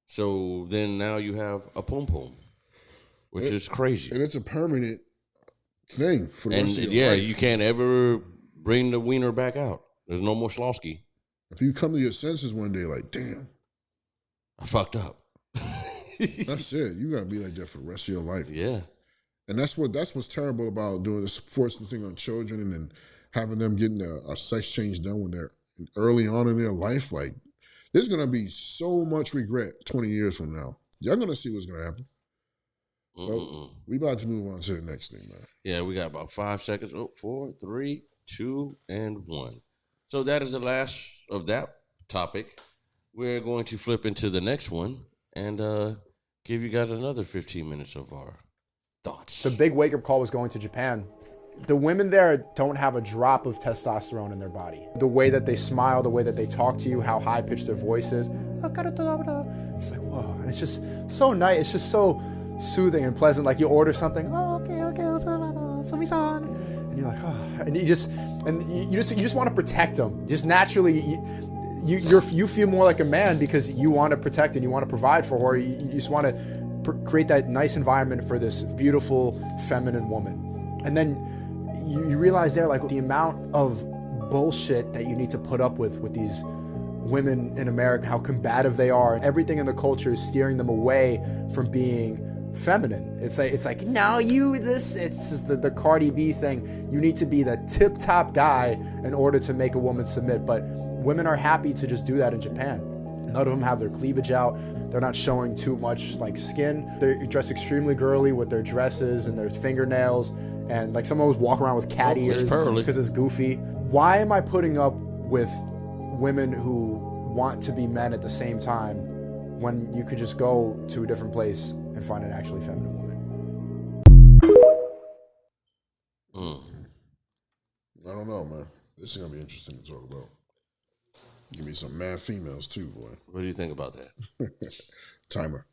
So then now you have a pom-pom, which is crazy. And it's a permanent thing for the rest of your life. You can't ever bring the wiener back out. There's no more Slosky. If you come to your senses one day like, damn, I fucked up. That's it. You got to be like that for the rest of your life. Yeah. And that's what's terrible about doing this, forcing thing on children and then having them getting a sex change done when they're early on in their life. Like, there's going to be so much regret 20 years from now. Y'all going to see what's going to happen. Well, we about to move on to the next thing, man. Yeah, we got about 5 seconds. 4, 3, 2, and 1. So that is the last of that topic. We're going to flip into the next one and give you guys another 15 minutes of our thoughts. The big wake-up call was going to Japan. The women there don't have a drop of testosterone in their body. The way that they smile, the way that they talk to you, how high-pitched their voice is. It's like, whoa. And it's just so nice. It's just so soothing and pleasant. Like you order something, okay, and you're like, oh. And you just want to protect them. Just naturally, you feel more like a man because you want to protect and you want to provide for her. You just want to create that nice environment for this beautiful feminine woman. And then you realize there, like, the amount of bullshit that you need to put up with these women in America, how combative they are, and everything in the culture is steering them away from being feminine. It's like no, it's just the Cardi B thing. You need to be the tip-top guy in order to make a woman submit. But women are happy to just do that in Japan. None of them have their cleavage out. They're not showing too much like skin. They're dressed extremely girly with their dresses and their fingernails. And like some of them walk around with cat ears because it's goofy. Why am I putting up with women who want to be men at the same time when you could just go to a different place and find an actually feminine woman? I don't know, man. This is going to be interesting to talk about. Give me some mad females too, boy. What do you think about that? Timer.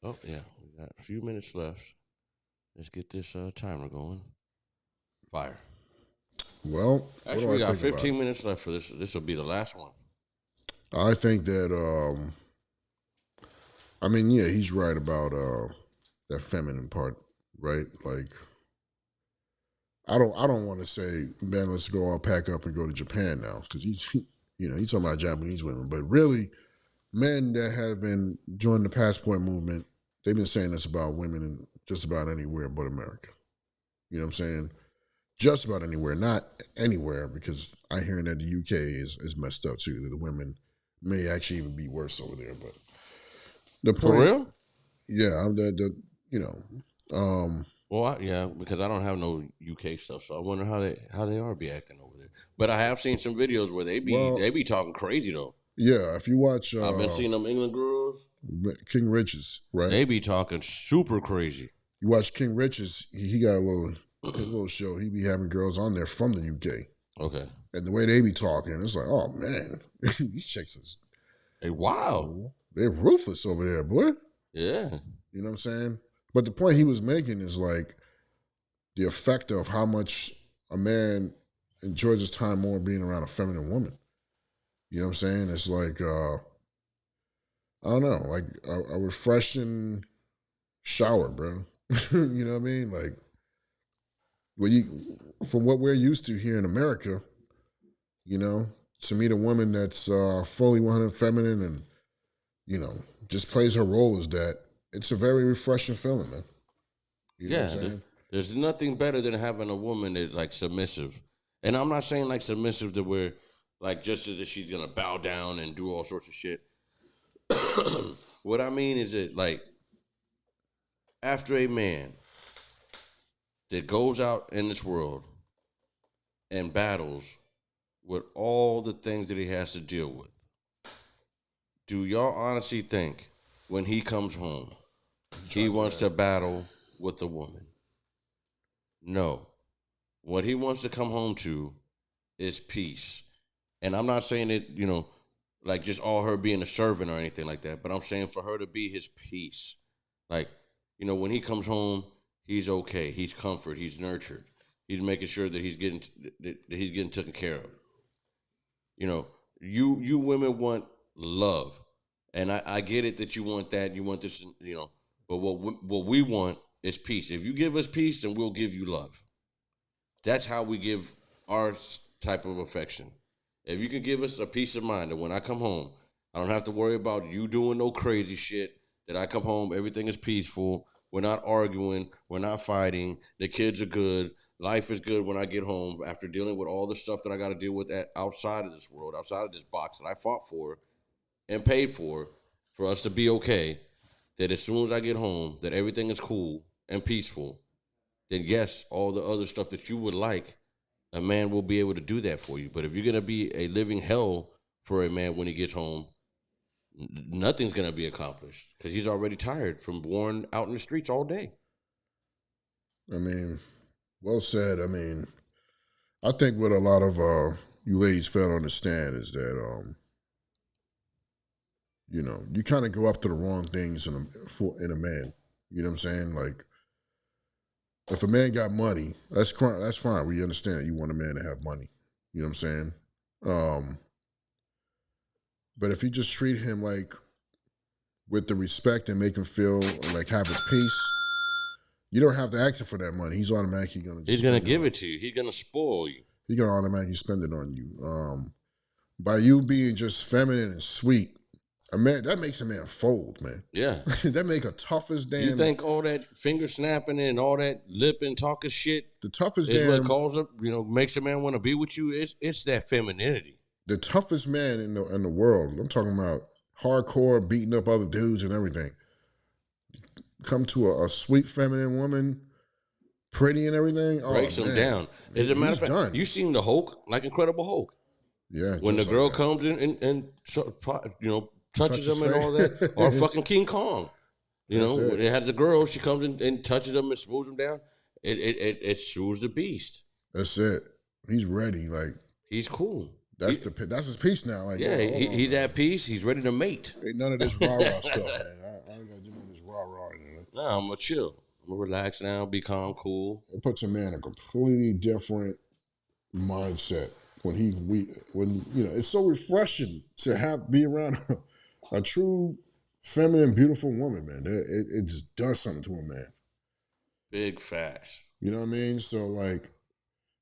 Oh, yeah. We got a few minutes left. Let's get this timer going. Fire. Well, actually, we got 15 minutes left for this. This will be the last one. I think that, I mean, yeah, he's right about that feminine part, right? Like, I don't want to say, man, let's go all pack up and go to Japan now, because he's talking about Japanese women, but really, men that have been joining the passport movement, they've been saying this about women in just about anywhere but America. You know what I'm saying? Just about anywhere, not anywhere, because I hear that the UK is messed up too. That the women may actually even be worse over there. But the point, for real? Yeah, Well, yeah, because I don't have no UK stuff, so I wonder how they are be acting over there. But I have seen some videos where they be talking crazy though. Yeah, if you watch, I've been seeing them England girls, King Rich's, right? They be talking super crazy. You watch King Rich's, he got his little show. He be having girls on there from the UK. Okay. And the way they be talking, it's like, oh man, these chicks is wow. They're ruthless over there, boy. Yeah. You know what I'm saying? But the point he was making is like the effect of how much a man enjoys his time more being around a feminine woman. You know what I'm saying? It's like, I don't know, like a refreshing shower, bro. You know what I mean? Like, from what we're used to here in America, you know, to meet a woman that's fully 100 feminine and, you know, just plays her role as that, it's a very refreshing feeling, man. You know what I'm saying? There's nothing better than having a woman that's like submissive. And I'm not saying like submissive to where like just so that she's gonna bow down and do all sorts of shit. What I mean is that like after a man that goes out in this world and battles with all the things that he has to deal with, do y'all honestly think when he comes home, he wants to battle with a woman? No. What he wants to come home to is peace. And I'm not saying that, you know, like just all her being a servant or anything like that, but I'm saying for her to be his peace. Like, you know, when he comes home, he's okay. He's comfort. He's nurtured. He's making sure that he's getting taken care of. You know, you women want love. And I get it that you want that. You want this, you know, but what we want is peace. If you give us peace, then we'll give you love. That's how we give our type of affection. If you can give us a peace of mind that when I come home, I don't have to worry about you doing no crazy shit, that I come home, everything is peaceful, we're not arguing, we're not fighting, the kids are good, life is good when I get home after dealing with all the stuff that I got to deal with outside of this world, outside of this box that I fought for and paid for us to be okay, that as soon as I get home, that everything is cool and peaceful, then yes, all the other stuff that you would like, a man will be able to do that for you. But if you're going to be a living hell for a man when he gets home, nothing's going to be accomplished because he's already tired from worn out in the streets all day. I mean, well said. I mean, I think what a lot of you ladies fail to understand is that, you know, you kind of go up to the wrong things in a man. You know what I'm saying? Like, if a man got money, that's fine. We understand that you want a man to have money. You know what I'm saying? But if you just treat him like with the respect and make him feel like have his peace, you don't have to ask him for that money. He's automatically going to. He's going to give it to you. He's going to spoil you. He's going to automatically spend it on you. By you being just feminine and sweet, a man that makes a man fold, man. Yeah, that make a toughest damn. You think all that finger snapping and all that lipping talking shit, the toughest is damn, what calls up, you know, makes a man want to be with you. It's that femininity. The toughest man in the world. I'm talking about hardcore, beating up other dudes and everything. Come to a sweet feminine woman, pretty and everything. Breaks him down. As a matter of fact, you seen the Hulk, like Incredible Hulk. Yeah. When the girl comes in and touches him and all that, or fucking King Kong. You know, when it has the girl, she comes in and touches him and smooths him down. It shows the beast. That's it. He's ready. Like he's cool. That's his piece now. Like he's at peace. He's ready to mate. Ain't none of this rah rah stuff, man. I ain't gotta do none of this rah rah. Nah, I'm gonna chill. I'm gonna relax now. Be calm, cool. It puts a man in a completely different mindset when it's so refreshing to be around a true feminine, beautiful woman, man. It just does something to a man. Big facts. You know what I mean? So like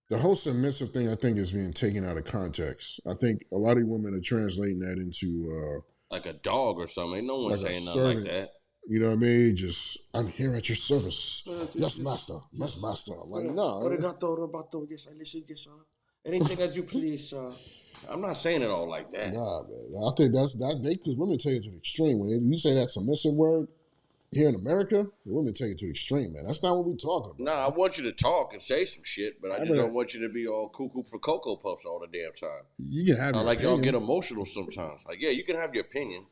the whole submissive thing, I think, is being taken out of context. I think a lot of women are translating that into like a dog or something. Ain't no one saying nothing like that. You know what I mean? Just, I'm here at your service. Yes, master. Yes, master. Like, no. Yes, I listen, yes, sir. Anything as you please, sir. I'm not saying it all like that. Nah, man. I think because women take it to the extreme. When you say that submissive word here in America, the women take it to the extreme, man. That's not what we're talking about. Nah, I want you to talk and say some shit, but I just don't want you to be all cuckoo for Cocoa Puffs all the damn time. You can have your like opinion. Y'all get emotional sometimes. Like, yeah, you can have your opinion.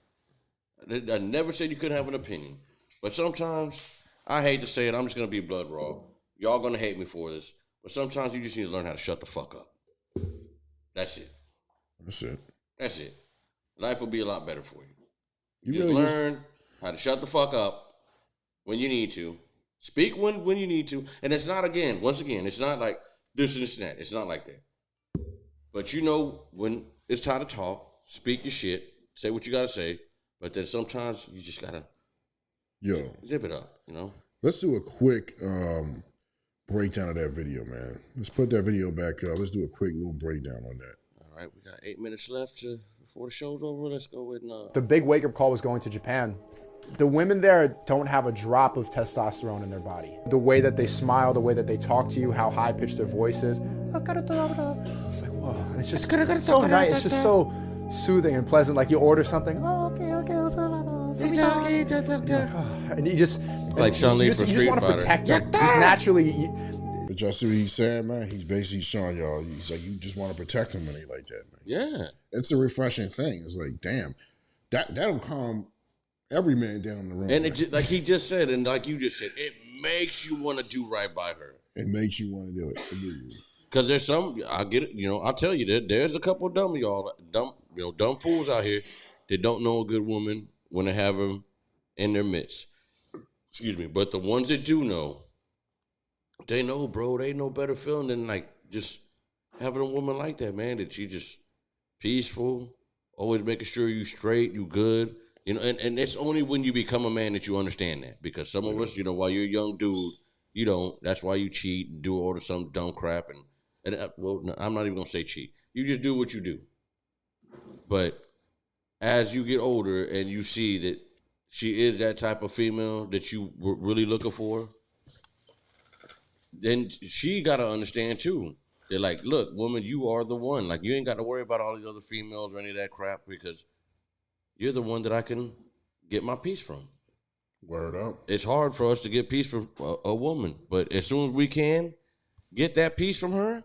I never said you couldn't have an opinion. But sometimes, I hate to say it, I'm just going to be blood raw. Y'all going to hate me for this. But sometimes you just need to learn how to shut the fuck up. That's it. That's it. That's it. Life will be a lot better for you. You just really learn how to shut the fuck up when you need to. Speak when you need to. And it's not, once again, it's not like this and this and that. It's not like that. But you know when it's time to talk, speak your shit, say what you got to say. But then sometimes you just got to zip it up, you know? Let's do a quick breakdown of that video, man. Let's put that video back up. Let's do a quick little breakdown on that. All right, we got 8 minutes left before the show's over. Let's go with... The big wake-up call was going to Japan. The women there don't have a drop of testosterone in their body. The way that they smile, the way that they talk to you, how high-pitched their voice is. It's like, whoa. And it's just so nice. It's just so soothing and pleasant. Like you order something. Oh, okay. And you just... Like Sean Lee from Street Fighter. You just want to protect them. Just naturally... But y'all see what he's saying, man? He's basically showing y'all, he's like, you just want to protect him when he like that, man. Yeah. It's a refreshing thing. It's like, damn, that'll calm every man down in the room. And it like he just said, and like you just said, it makes you want to do right by her. It makes you want to do it. Because there's some, I get it, I'll tell you that there's a couple of dumb fools out here that don't know a good woman when they have them in their midst. Excuse me. But the ones that do know, they know, bro, they ain't no better feeling than like just having a woman like that, man, that you just peaceful, always making sure you straight, you good, and it's only when you become a man that you understand that. Because some of us, while you're a young dude, you don't. That's why you cheat and do all the some dumb crap. And I'm not even going to say cheat. You just do what you do. But as you get older and you see that she is that type of female that you were really looking for, then she got to understand too. They're like, look, woman, you are the one. Like, you ain't got to worry about all these other females or any of that crap because you're the one that I can get my peace from. Word up. It's hard for us to get peace from a woman, but as soon as we can get that peace from her,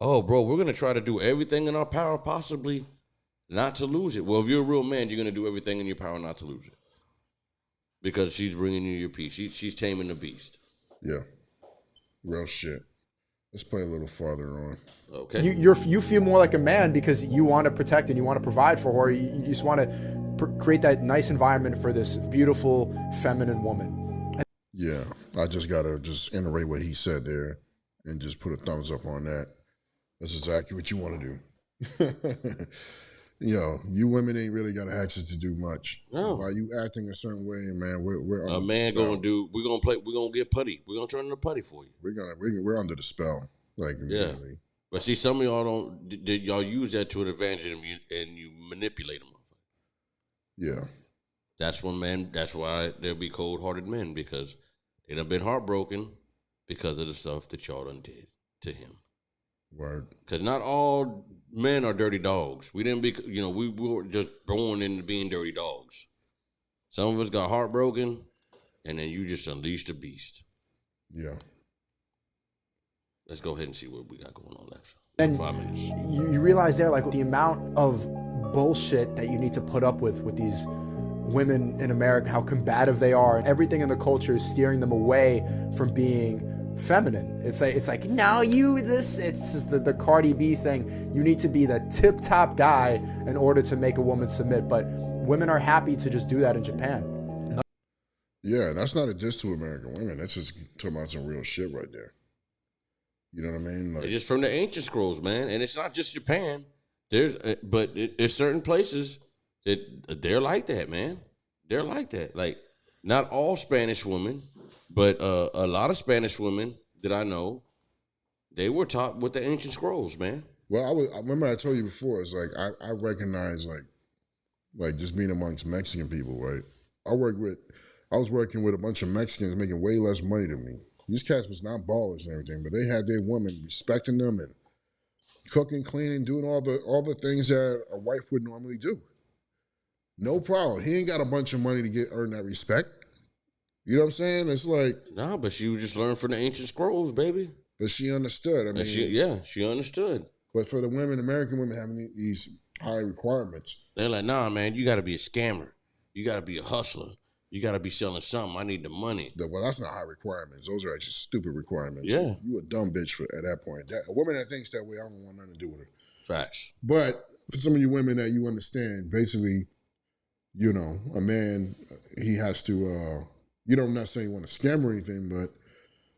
oh, bro, we're going to try to do everything in our power possibly not to lose it. Well, if you're a real man, you're going to do everything in your power not to lose it because she's bringing you your peace. She's taming the beast. Yeah. Real shit. Let's play a little farther on. Okay. You feel more like a man because you want to protect and you want to provide for her. You just want to create that nice environment for this beautiful, feminine woman. Yeah. I just got to iterate what he said there and just put a thumbs up on that. That's exactly what you want to do. You women ain't really got access to do much. No. By you acting a certain way, man, we're a man we're gonna get putty. We're gonna turn into putty for you. We're under the spell, like immediately. Yeah. But see, some of y'all y'all use that to an advantage and you manipulate them. Yeah. That's why there'll be cold-hearted men because they done been heartbroken because of the stuff that y'all done did to him. Word. Because not all men are dirty dogs. We didn't be, we were just born into being dirty dogs. Some of us got heartbroken, and then you just unleashed a beast. Yeah. Let's go ahead and see what we got going on left. And 5 minutes. You realize there, like, the amount of bullshit that you need to put up with these women in America, how combative they are. Everything in the culture is steering them away from being feminine. It's like no, it's just the Cardi B thing. You need to be the tip top guy in order to make a woman submit. But women are happy to just do that in Japan. Yeah, that's not a diss to American women. That's just talking about some real shit right there. You know what I mean? Like, It's just from the ancient scrolls, man. And it's not just Japan. There's certain places that they're like that, man. They're like that. Like, not all Spanish women, but a lot of Spanish women that I know, they were taught with the ancient scrolls, man. well, I remember I told you before. It's like I recognize like just being amongst Mexican people, right? I was working with a bunch of Mexicans making way less money than me. These cats was not ballers and everything, but they had their women respecting them and cooking, cleaning, doing all the things that a wife would normally do. No problem. He ain't got a bunch of money to earn that respect. You know what I'm saying? It's like, nah, but she just learned from the ancient scrolls, baby. But she understood. I mean, she understood. But for the women, American women having these high requirements, they're like, nah, man, you got to be a scammer. You got to be a hustler. You got to be selling something. I need the money. Well, that's not high requirements. Those are actually stupid requirements. Yeah. You a dumb bitch at that point. A woman that thinks that way, I don't want nothing to do with her. Facts. But for some of you women that you understand, basically, a man, he has to, you don't necessarily want to scam or anything, but,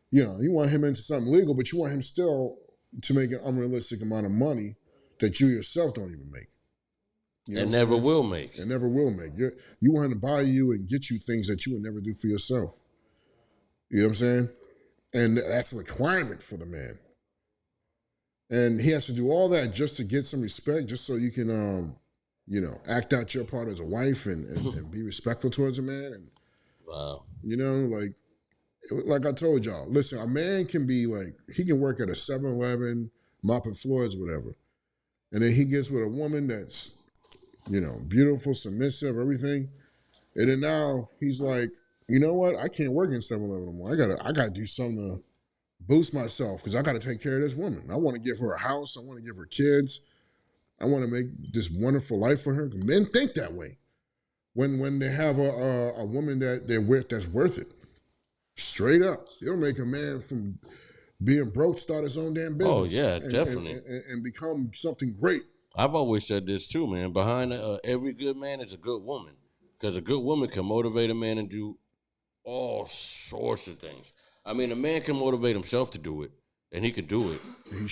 you want him into something legal, but you want him still to make an unrealistic amount of money that you yourself don't even make. And never will make. And never will make. You want him to buy you and get you things that you would never do for yourself. You know what I'm saying? And that's a requirement for the man. And he has to do all that just to get some respect, just so you can, act out your part as a wife and be respectful towards a man. And, wow. Like I told y'all, listen, a man can be like, he can work at a 7-Eleven, mopping floors, whatever. And then he gets with a woman that's, beautiful, submissive, everything. And then now he's like, you know what? I can't work in 7-Eleven no more. I gotta do something to boost myself because I gotta take care of this woman. I want to give her a house. I want to give her kids. I want to make this wonderful life for her. Men think that way when they have a woman that they're with that's worth it. Straight up, it'll make a man from being broke start his own damn business. Oh yeah, definitely, and become something great. I've always said this too, man. Behind every good man is a good woman, because a good woman can motivate a man and do all sorts of things. I mean, a man can motivate himself to do it, and he can do it.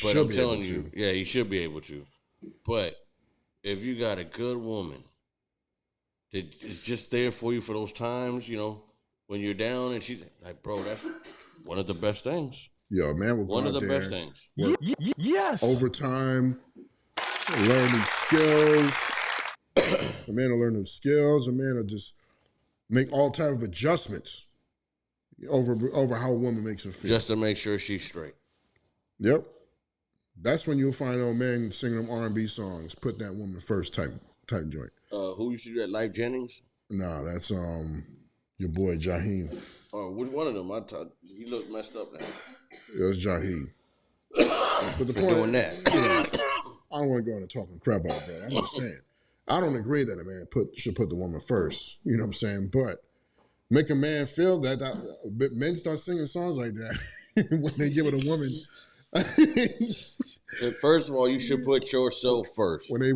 But I'm telling you, yeah, he should be able to. But if you got a good woman that is just there for you for those times, when you're down, and she's like, bro, that's one of the best things. Yo, man, will go one of out the there, best things. Yes. Overtime, learn new skills. A man will learn new skills. A man will just make all type of adjustments over how a woman makes him feel. Just to make sure she's straight. Yep. That's when you'll find old men singing them R&B songs. Put that woman first type joint. Who used to do that? Life Jennings? Nah, that's your boy Jaheim. Oh, which one of them? He looked messed up now. It was Jaheim. But the point doing that. I don't want to go into talking crap about that. I'm just saying. I don't agree that a man should put the woman first. You know what I'm saying? But make a man feel that men start singing songs like that when they give it a woman. First of all, you should put yourself first. When they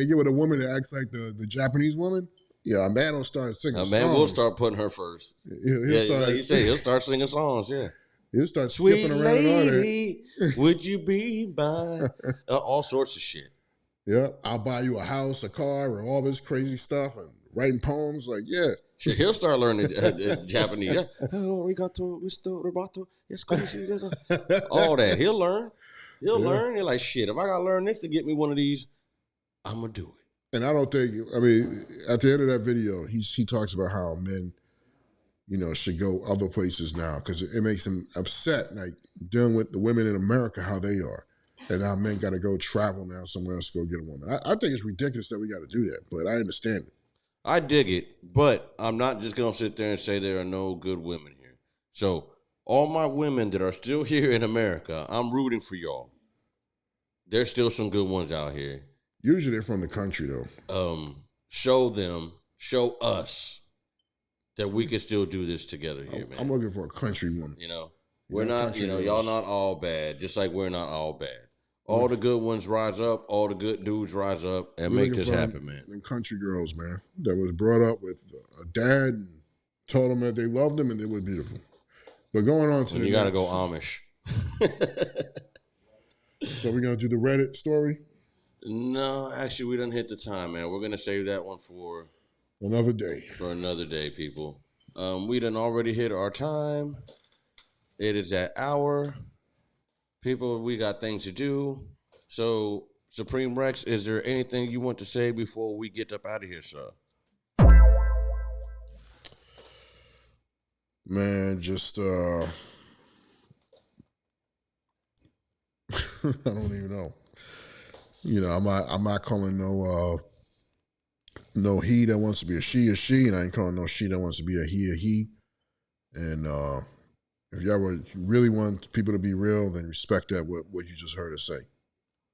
give it a woman that acts like the Japanese woman, yeah, a man will start singing songs. A man will start putting her first. He'll start singing songs, yeah. He'll start Sweet skipping around lady, and all that. would you be mine? All sorts of shit. Yeah, I'll buy you a house, a car, and all this crazy stuff, and writing poems. Like, yeah. Shit, he'll start learning Japanese. Yeah. Arigato, Mr. Roboto. Yes, all that. He'll learn. He'll learn. You're like, shit, if I got to learn this to get me one of these, I'm going to do it. And I don't think, at the end of that video, he talks about how men, should go other places now because it makes him upset, like dealing with the women in America, how they are. And now men got to go travel now somewhere else to go get a woman. I think it's ridiculous that we got to do that, but I understand it. I dig it, but I'm not just going to sit there and say there are no good women here. So all my women that are still here in America, I'm rooting for y'all. There's still some good ones out here. Usually they're from the country, though. Show us that we can still do this together here, man. I'm looking for a country woman. You know, we're not, y'all not all bad, just like we're not all bad. All the good ones rise up, all the good dudes rise up, and make this happen, man. Them country girls, man, that was brought up with a dad and told them that they loved them and they were beautiful. But going on to you got to go Amish. So we're going to do the Reddit story? No, actually, we done hit the time, man. We're going to save that one for another day. For another day, people. We done already hit our time. It is that hour. People, we got things to do. So, Supreme Rex, is there anything you want to say before we get up out of here, sir? Man, just I don't even know. You know, I'm not calling no he that wants to be a she, and I ain't calling no she that wants to be a he. And if y'all really want people to be real, then respect that what you just heard us say.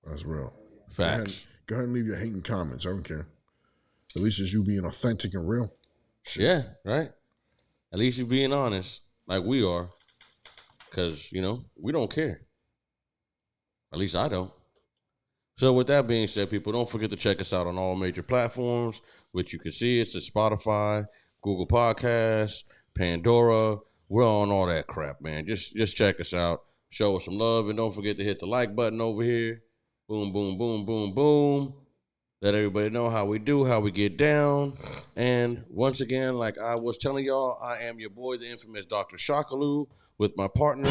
That's real. Facts. Go ahead and leave your hating comments. I don't care. At least it's you being authentic and real. Shit. Yeah, right. At least you being honest, like we are. Because, we don't care. At least I don't. So with that being said, people, don't forget to check us out on all major platforms, which you can see it's at Spotify, Google Podcasts, Pandora. We're on all that crap, man. Just check us out. Show us some love, and don't forget to hit the like button over here. Boom, boom, boom, boom, boom. Let everybody know how we do, how we get down. And once again, like I was telling y'all, I am your boy, the infamous Dr. Shakaloo, with my partner,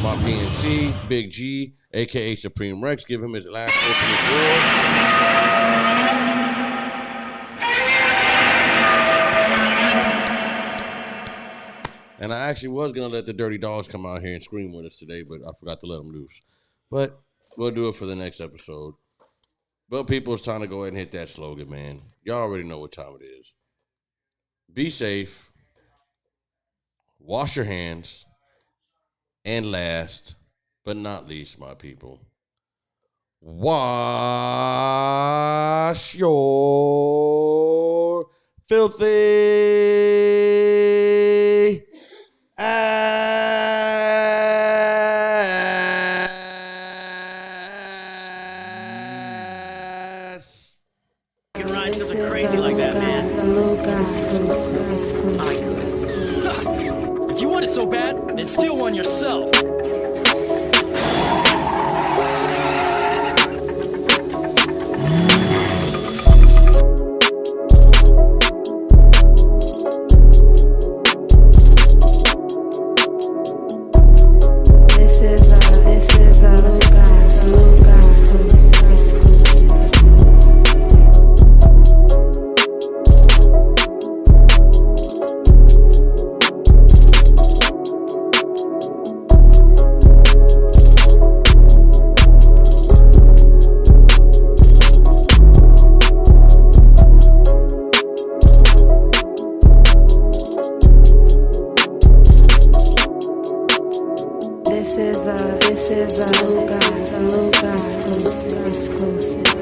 my PNC, Big G, a.k.a. Supreme Rex. Give him his last ultimate roar. And I actually was going to let the Dirty Dogs come out here and scream with us today, but I forgot to let them loose. But we'll do it for the next episode. But people, it's time to go ahead and hit that slogan, man. Y'all already know what time it is. Be safe. Wash your hands. And last but not least, my people, wash your filthy ass. You can ride something crazy like that, man. If you want it so bad, then steal one yourself. This is a Luca exclusive.